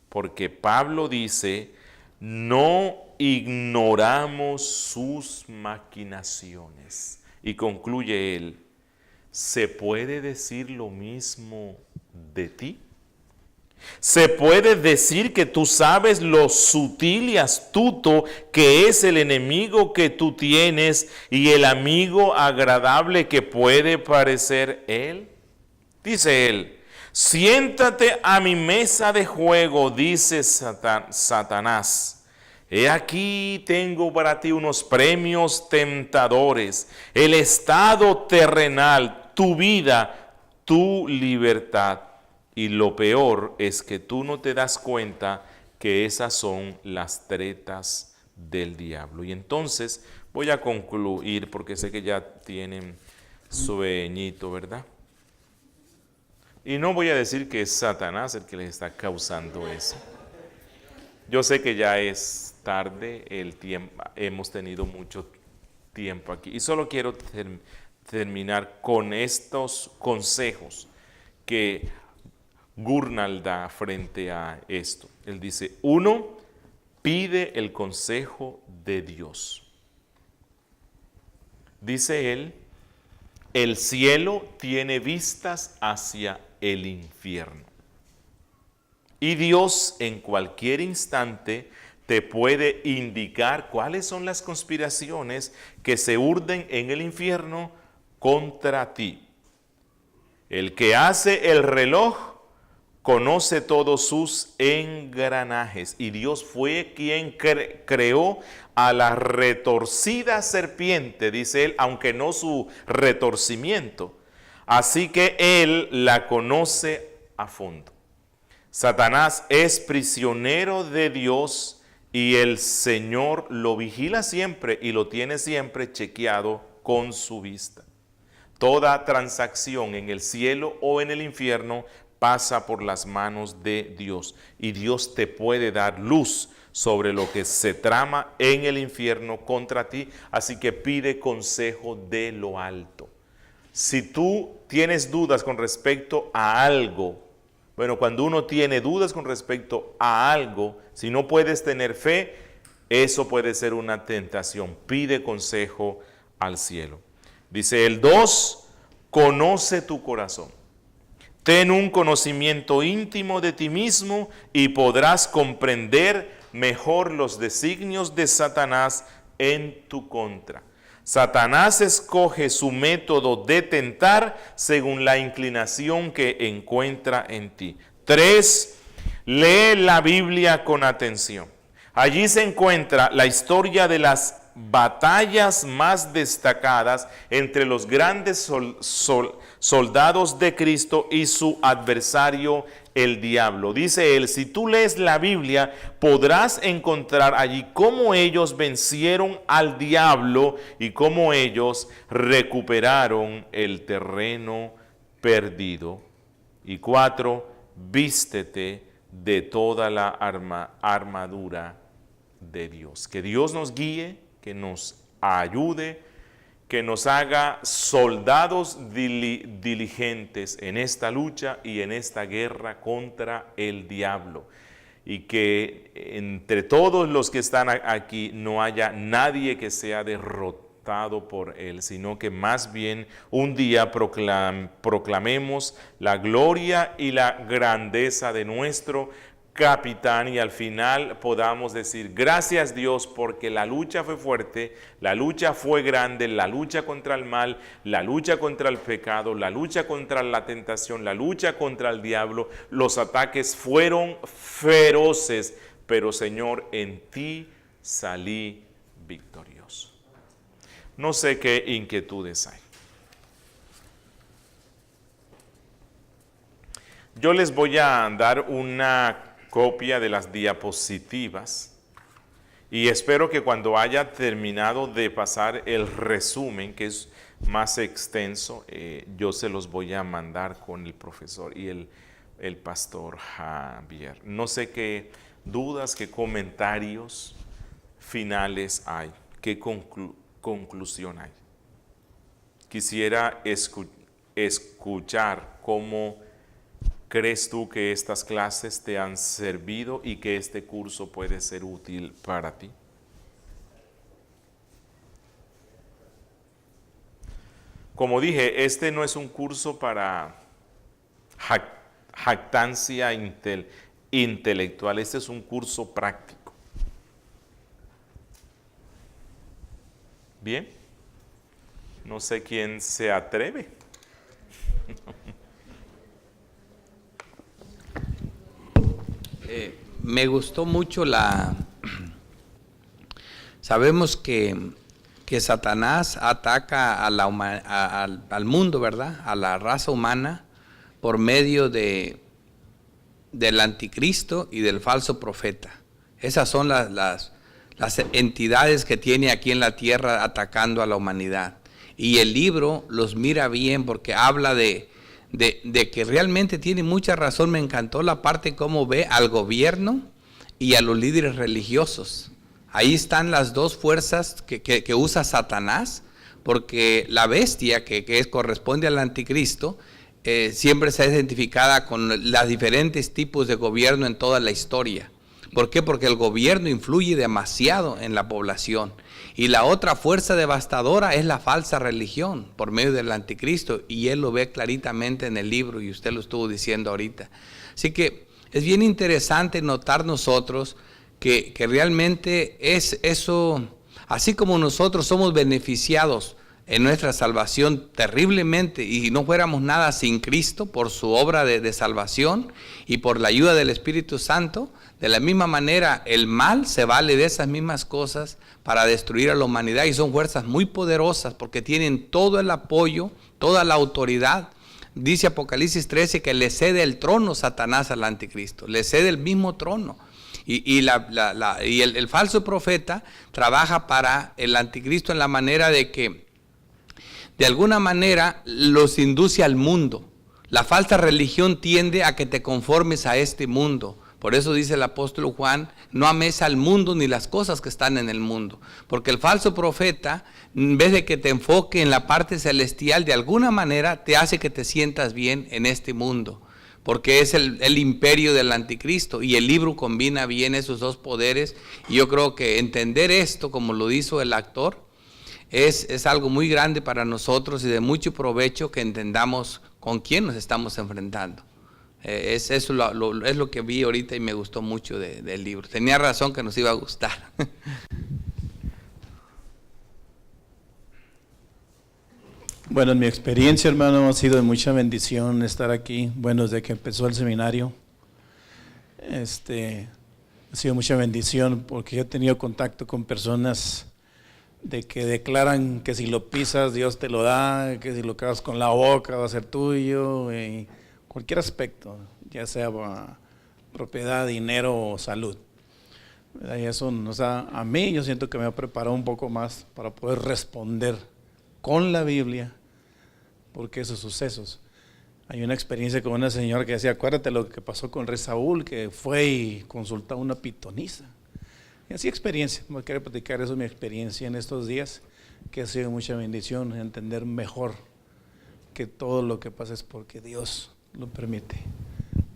Porque Pablo dice, no ignoramos sus maquinaciones. Y concluye él, ¿se puede decir lo mismo de ti? ¿Se puede decir que tú sabes lo sutil y astuto que es el enemigo que tú tienes y el amigo agradable que puede parecer él? Dice él, siéntate a mi mesa de juego, dice Satanás. He aquí tengo para ti unos premios tentadores, el estado terrenal, tu vida, tu libertad. Y lo peor es que tú no te das cuenta que esas son las tretas del diablo. Y entonces voy a concluir porque sé que ya tienen sueñito, ¿verdad? Y no voy a decir que es Satanás el que les está causando eso. Yo sé que ya es tarde, el tiempo, hemos tenido mucho tiempo aquí. Y solo quiero terminar con estos consejos que Gurnall da frente a esto. Él dice, 1, pide el consejo de Dios. Dice él, el cielo tiene vistas hacia el infierno. Y Dios en cualquier instante te puede indicar cuáles son las conspiraciones que se urden en el infierno contra ti. El que hace el reloj conoce todos sus engranajes. Y Dios fue quien creó a la retorcida serpiente, dice él, aunque no su retorcimiento. Así que él la conoce a fondo. Satanás es prisionero de Dios y el Señor lo vigila siempre y lo tiene siempre chequeado con su vista. Toda transacción en el cielo o en el infierno pasa por las manos de Dios y Dios te puede dar luz sobre lo que se trama en el infierno contra ti, así que pide consejo de lo alto. Si tú tienes dudas con respecto a algo, Bueno, cuando uno tiene dudas con respecto a algo, si no puedes tener fe, eso puede ser una tentación. Pide consejo al cielo. Dice el 2, conoce tu corazón. Ten un conocimiento íntimo de ti mismo y podrás comprender mejor los designios de Satanás en tu contra. Satanás escoge su método de tentar según la inclinación que encuentra en ti. 3, lee la Biblia con atención. Allí se encuentra la historia de las batallas más destacadas entre los grandes soldados de Cristo y su adversario el diablo. Dice él, si tú lees la Biblia, podrás encontrar allí cómo ellos vencieron al diablo y cómo ellos recuperaron el terreno perdido. Y 4, vístete de toda la armadura de Dios. Que Dios nos guíe, que nos ayude, que nos haga soldados diligentes en esta lucha y en esta guerra contra el diablo. Y que entre todos los que están aquí no haya nadie que sea derrotado por él, sino que más bien un día proclamemos la gloria y la grandeza de nuestro capitán y al final podamos decir gracias Dios porque la lucha fue fuerte, la lucha fue grande, la lucha contra el mal, la lucha contra el pecado, la lucha contra la tentación, la lucha contra el diablo, los ataques fueron feroces, pero Señor, en ti salí victorioso. No sé qué inquietudes hay. Yo les voy a dar una copia de las diapositivas y espero que cuando haya terminado de pasar el resumen, que es más extenso, yo se los voy a mandar con el profesor y el pastor Javier. No sé qué dudas, qué comentarios finales hay, qué conclusión hay. Quisiera escuchar cómo ¿crees tú que estas clases te han servido y que este curso puede ser útil para ti? Como dije, este no es un curso para jactancia intelectual, este es un curso práctico. Bien, no sé quién se atreve. Me gustó mucho sabemos que Satanás ataca a al mundo, ¿verdad? A la raza humana por medio del anticristo y del falso profeta. Esas son las entidades que tiene aquí en la tierra atacando a la humanidad. Y el libro los mira bien porque habla de que realmente tiene mucha razón. Me encantó la parte cómo ve al gobierno y a los líderes religiosos. Ahí están las dos fuerzas que usa Satanás, porque la bestia que corresponde al anticristo siempre se ha identificada con los diferentes tipos de gobierno en toda la historia. ¿Por qué? Porque el gobierno influye demasiado en la población. Y la otra fuerza devastadora es la falsa religión por medio del anticristo. Y él lo ve claritamente en el libro y usted lo estuvo diciendo ahorita. Así que es bien interesante notar nosotros que realmente es eso, así como nosotros somos beneficiados en nuestra salvación terriblemente y no fuéramos nada sin Cristo por su obra de salvación y por la ayuda del Espíritu Santo, de la misma manera el mal se vale de esas mismas cosas para destruir a la humanidad y son fuerzas muy poderosas porque tienen todo el apoyo, toda la autoridad. Dice Apocalipsis 13 que le cede el trono Satanás al anticristo, le cede el mismo trono. Y el falso profeta trabaja para el anticristo en la manera de que de alguna manera los induce al mundo. La falsa religión tiende a que te conformes a este mundo. Por eso dice el apóstol Juan, no ames al mundo ni las cosas que están en el mundo. Porque el falso profeta, en vez de que te enfoque en la parte celestial, de alguna manera te hace que te sientas bien en este mundo. porque es el imperio del anticristo, y el libro combina bien esos dos poderes. Y yo creo que entender esto, como lo hizo el actor, es algo muy grande para nosotros y de mucho provecho, que entendamos con quién nos estamos enfrentando. Eso es lo que vi ahorita y me gustó mucho del libro. Tenía razón que nos iba a gustar. Bueno, en mi experiencia, hermano, ha sido de mucha bendición estar aquí. Bueno, desde que empezó el seminario, ha sido mucha bendición, porque yo he tenido contacto con personas de que declaran que si lo pisas Dios te lo da, que si lo cagas con la boca va a ser tuyo, en cualquier aspecto, ya sea propiedad, dinero o salud. Y eso a mí yo siento que me ha preparado un poco más para poder responder con la Biblia porque esos sucesos. Hay una experiencia con una señora que decía, acuérdate lo que pasó con el rey Saúl, que fue y consultó a una pitonisa. Y así experiencia, me quiero platicar eso, mi experiencia en estos días, que ha sido mucha bendición, entender mejor que todo lo que pasa es porque Dios lo permite,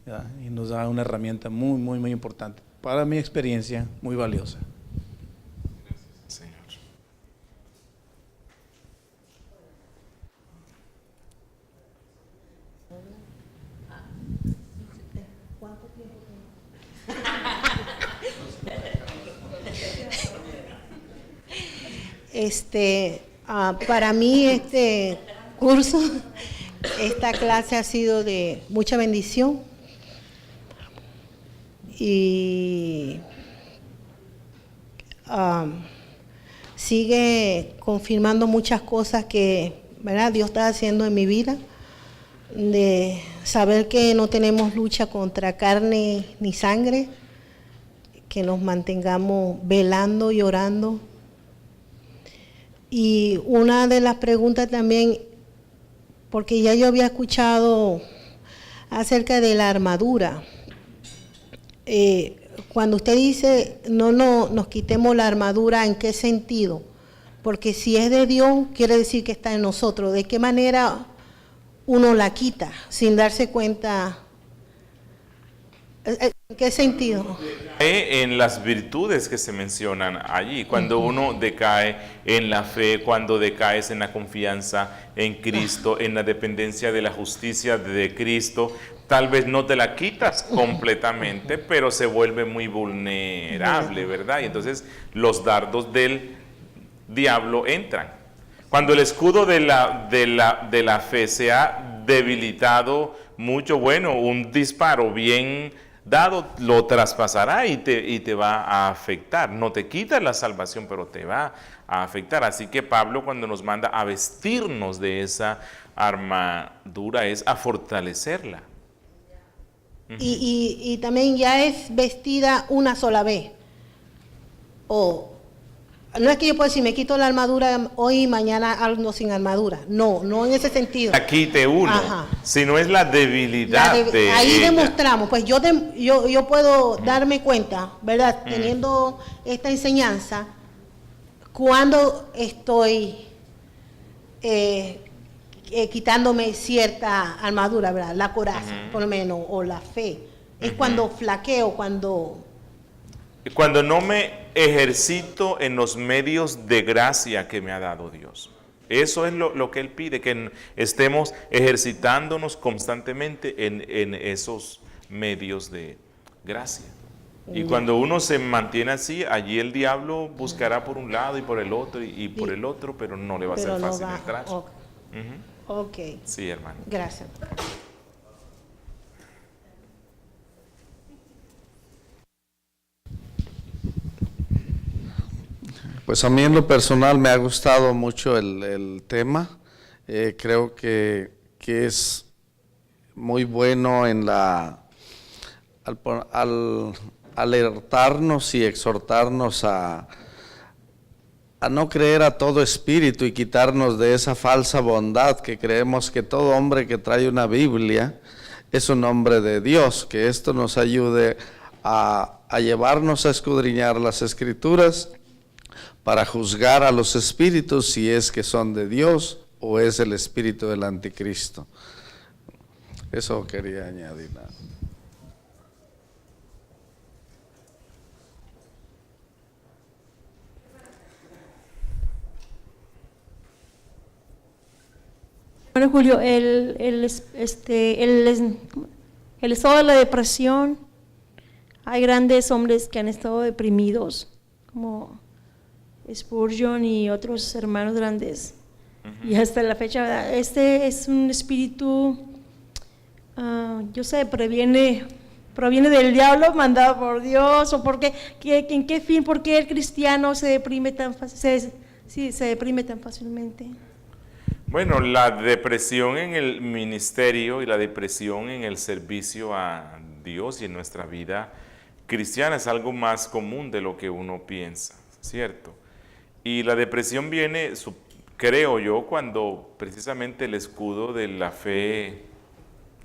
¿verdad? Y nos da una herramienta muy, muy, muy importante. Para mi experiencia, muy valiosa. Gracias, Señor. ¿Cuánto tiempo tengo? Para mí este curso, esta clase ha sido de mucha bendición y sigue confirmando muchas cosas que, ¿verdad?, Dios está haciendo en mi vida, de saber que no tenemos lucha contra carne ni sangre, que nos mantengamos velando y orando. Y una de las preguntas también, porque ya yo había escuchado acerca de la armadura, cuando usted dice no nos quitemos la armadura, ¿en qué sentido? Porque si es de Dios, quiere decir que está en nosotros. ¿De qué manera uno la quita sin darse cuenta? ¿En qué sentido? En las virtudes que se mencionan allí, cuando uno decae en la fe, cuando decaes en la confianza en Cristo, en la dependencia de la justicia de Cristo, tal vez no te la quitas completamente, pero se vuelve muy vulnerable, ¿verdad? Y entonces los dardos del diablo entran. Cuando el escudo de la fe se ha debilitado mucho, bueno, un disparo bien dado lo traspasará y te va a afectar. No te quita la salvación, pero te va a afectar. Así que Pablo, cuando nos manda a vestirnos de esa armadura, es a fortalecerla. Y también ya es vestida una sola vez. O no es que yo pueda decir, me quito la armadura hoy y mañana ando sin armadura. No en ese sentido. La quite uno, sino es la debilidad de ahí ella. demostramos, pues yo puedo darme cuenta, ¿verdad? Teniendo esta enseñanza, cuando estoy quitándome cierta armadura, ¿verdad? La coraza, por lo menos, o la fe. Es cuando flaqueo, cuando no me ejercito en los medios de gracia que me ha dado Dios. Eso es lo que Él pide, que estemos ejercitándonos constantemente en esos medios de gracia. Y cuando uno se mantiene así, allí el diablo buscará por un lado y por el otro y por el otro, pero no le va a ser fácil entrar. Ok. Sí, hermano. Gracias. Pues a mí en lo personal me ha gustado mucho el tema. Creo que es muy bueno en al alertarnos y exhortarnos a no creer a todo espíritu y quitarnos de esa falsa bondad que creemos que todo hombre que trae una Biblia es un hombre de Dios. Que esto nos ayude a llevarnos a escudriñar las Escrituras para juzgar a los espíritus si es que son de Dios o es el espíritu del anticristo. Eso quería añadir. Nada. Bueno, Julio, el estado de la depresión, hay grandes hombres que han estado deprimidos, como Spurgeon y otros hermanos grandes, y hasta la fecha, ¿verdad? Este es un espíritu, yo sé, proviene del diablo, mandado por Dios, o porque, ¿en qué fin? ¿Por qué el cristiano se deprime tan fácilmente? Bueno, la depresión en el ministerio y la depresión en el servicio a Dios y en nuestra vida cristiana es algo más común de lo que uno piensa, ¿cierto? Y la depresión viene, creo yo, cuando precisamente el escudo de la fe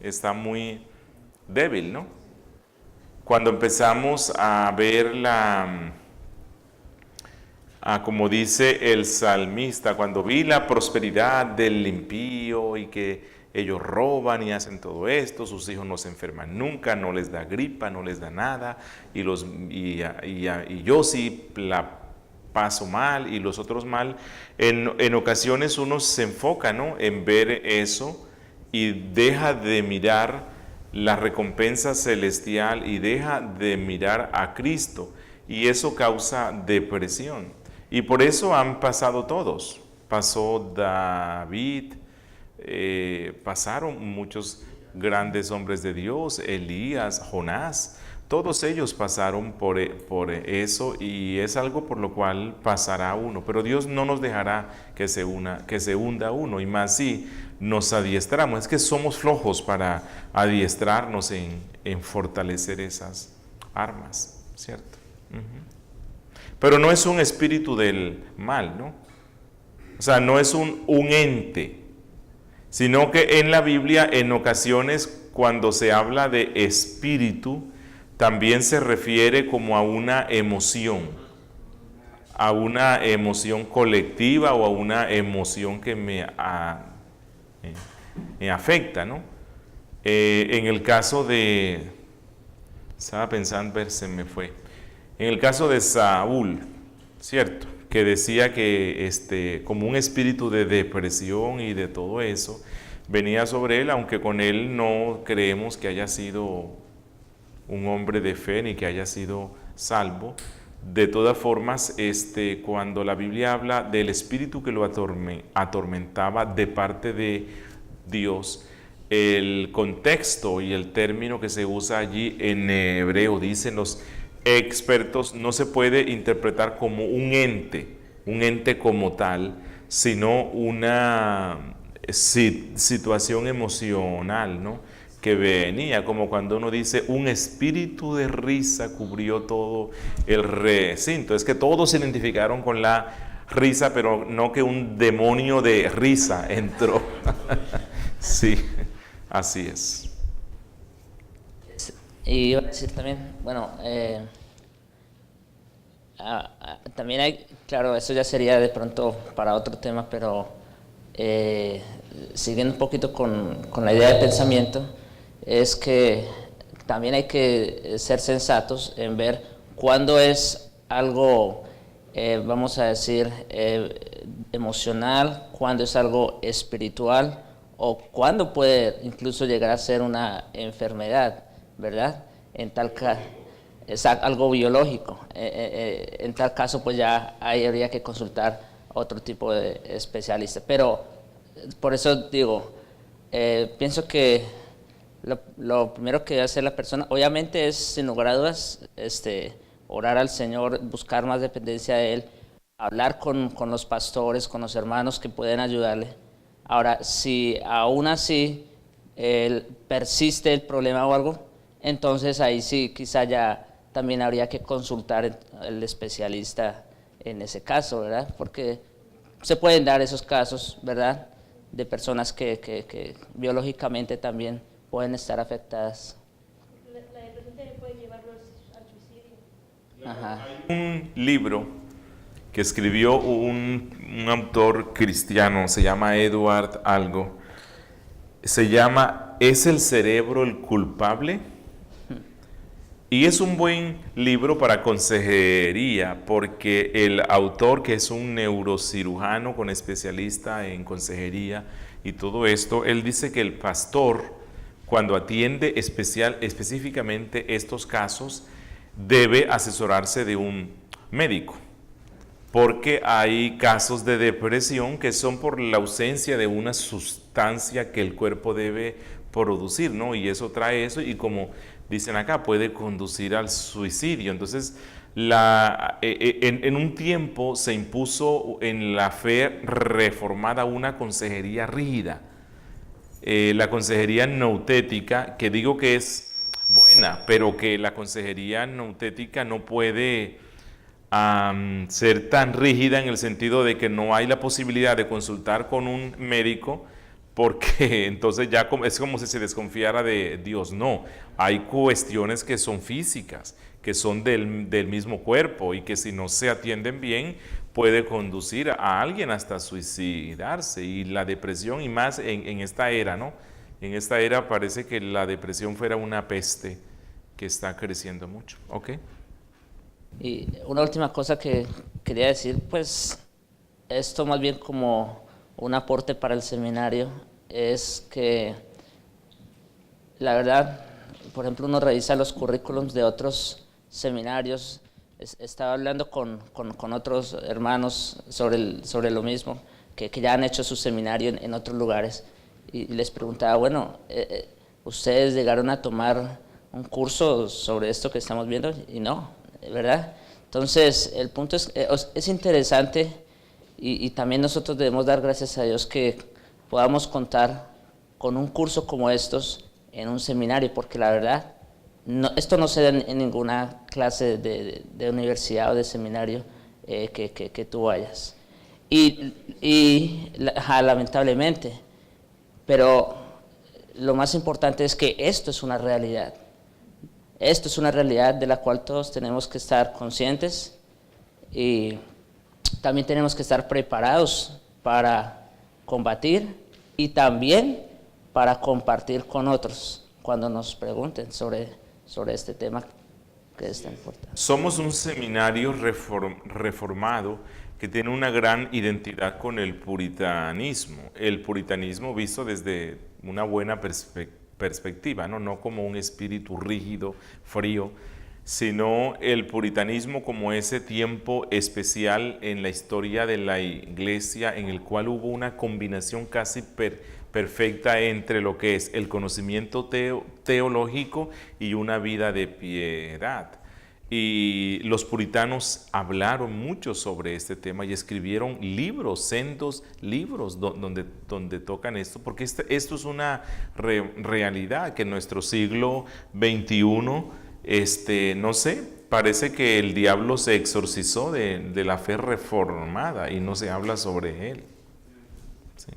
está muy débil, ¿no? Cuando empezamos a ver como dice el salmista, cuando vi la prosperidad del impío y que ellos roban y hacen todo esto, sus hijos no se enferman nunca, no les da gripa, no les da nada, y yo sí la paso mal y los otros mal. En ocasiones uno se enfoca, ¿no?, en ver eso y deja de mirar la recompensa celestial y deja de mirar a Cristo, y eso causa depresión. Y por eso han pasado todos. Pasó David, pasaron muchos grandes hombres de Dios, Elías, Jonás, todos ellos pasaron por eso, y es algo por lo cual pasará uno. Pero Dios no nos dejará que se hunda uno, y más si nos adiestramos. Es que somos flojos para adiestrarnos en fortalecer esas armas, ¿cierto? Pero no es un espíritu del mal, ¿no? O sea, no es un ente, sino que en la Biblia, en ocasiones, cuando se habla de espíritu, también se refiere como a una emoción colectiva o a una emoción que me afecta, ¿no? En el caso de, estaba pensando, se me fue. En el caso de Saúl, ¿cierto?, que decía que como un espíritu de depresión y de todo eso venía sobre él, aunque con él no creemos que haya sido un hombre de fe ni que haya sido salvo. De todas formas, cuando la Biblia habla del espíritu que lo atormentaba de parte de Dios, el contexto y el término que se usa allí en hebreo, dicen los expertos, no se puede interpretar como un ente como tal, sino una situación emocional, ¿no?, que venía, como cuando uno dice un espíritu de risa cubrió todo el recinto. Es que todos se identificaron con la risa, pero no que un demonio de risa entró. Sí, así es. Y iba a decir también, bueno, también hay, claro, eso ya sería de pronto para otro tema, pero siguiendo un poquito con la idea de pensamiento, es que también hay que ser sensatos en ver cuándo es algo, vamos a decir, emocional, cuándo es algo espiritual, o cuándo puede incluso llegar a ser una enfermedad, ¿verdad? En tal caso, es algo biológico. En tal caso, pues ya ahí habría que consultar a otro tipo de especialista. Pero por eso digo, pienso que lo primero que debe hacer la persona, obviamente, es, sin lugar a dudas, orar al Señor, buscar más dependencia de Él, hablar con los pastores, con los hermanos que pueden ayudarle. Ahora, si aún así persiste el problema o algo, entonces ahí sí quizá ya también habría que consultar al especialista en ese caso, ¿verdad? Porque se pueden dar esos casos, ¿verdad?, de personas que biológicamente también pueden estar afectadas. La depresión también puede llevarlos al suicidio. Ajá. Hay un libro que escribió un autor cristiano, se llama Edward algo. Se llama ¿Es el cerebro el culpable? Y es un buen libro para consejería porque el autor, que es un neurocirujano con especialista en consejería y todo esto, él dice que el pastor, cuando atiende específicamente estos casos, debe asesorarse de un médico, porque hay casos de depresión que son por la ausencia de una sustancia que el cuerpo debe producir, ¿no? Y eso trae eso, y como dicen acá, puede conducir al suicidio. Entonces, en un tiempo se impuso en la fe reformada una consejería rígida, la consejería noutética, que digo que es buena, pero que la consejería noutética no puede ser tan rígida en el sentido de que no hay la posibilidad de consultar con un médico, porque entonces ya es como si se desconfiara de Dios. No, hay cuestiones que son físicas, que son del mismo cuerpo, y que si no se atienden bien puede conducir a alguien hasta suicidarse. Y la depresión, y más en esta era, ¿no? En esta era parece que la depresión fuera una peste que está creciendo mucho. ¿Ok? Y una última cosa que quería decir, pues esto más bien como un aporte para el seminario, es que la verdad, por ejemplo, uno revisa los currículums de otros seminarios. Estaba hablando con otros hermanos sobre lo mismo, que ya han hecho su seminario en otros lugares, y les preguntaba, bueno, ¿ustedes llegaron a tomar un curso sobre esto que estamos viendo? Y no, ¿verdad? Entonces, el punto es interesante, y también nosotros debemos dar gracias a Dios que podamos contar con un curso como estos en un seminario, porque la verdad, esto no se da en ninguna clase de universidad o de seminario que tú vayas. Lamentablemente, pero lo más importante es que esto es una realidad. Esto es una realidad de la cual todos tenemos que estar conscientes, y también tenemos que estar preparados para combatir y también para compartir con otros cuando nos pregunten sobre este tema que es tan importante. Somos un seminario reformado que tiene una gran identidad con el puritanismo visto desde una buena perspectiva, ¿no? No como un espíritu rígido, frío, sino el puritanismo como ese tiempo especial en la historia de la iglesia en el cual hubo una combinación casi perfecta entre lo que es el conocimiento teológico y una vida de piedad. Y los puritanos hablaron mucho sobre este tema y escribieron libros, sendos libros donde tocan esto, porque esto es una realidad que en nuestro siglo XXI, no sé, parece que el diablo se exorcizó de la fe reformada y no se habla sobre él. Sí.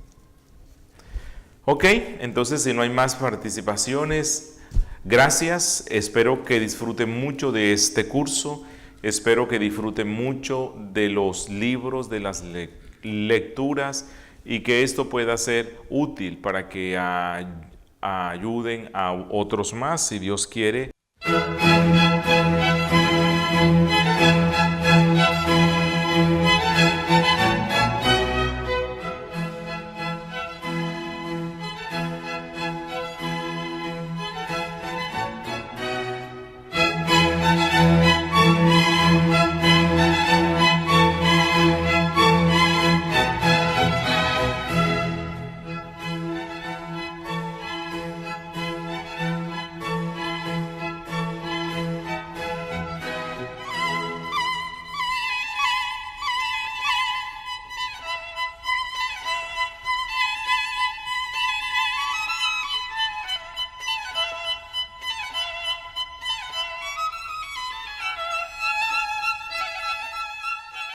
Ok, entonces si no hay más participaciones, gracias. Espero que disfruten mucho de este curso. Espero que disfruten mucho de los libros, de las lecturas, y que esto pueda ser útil para que ayuden a otros más, si Dios quiere,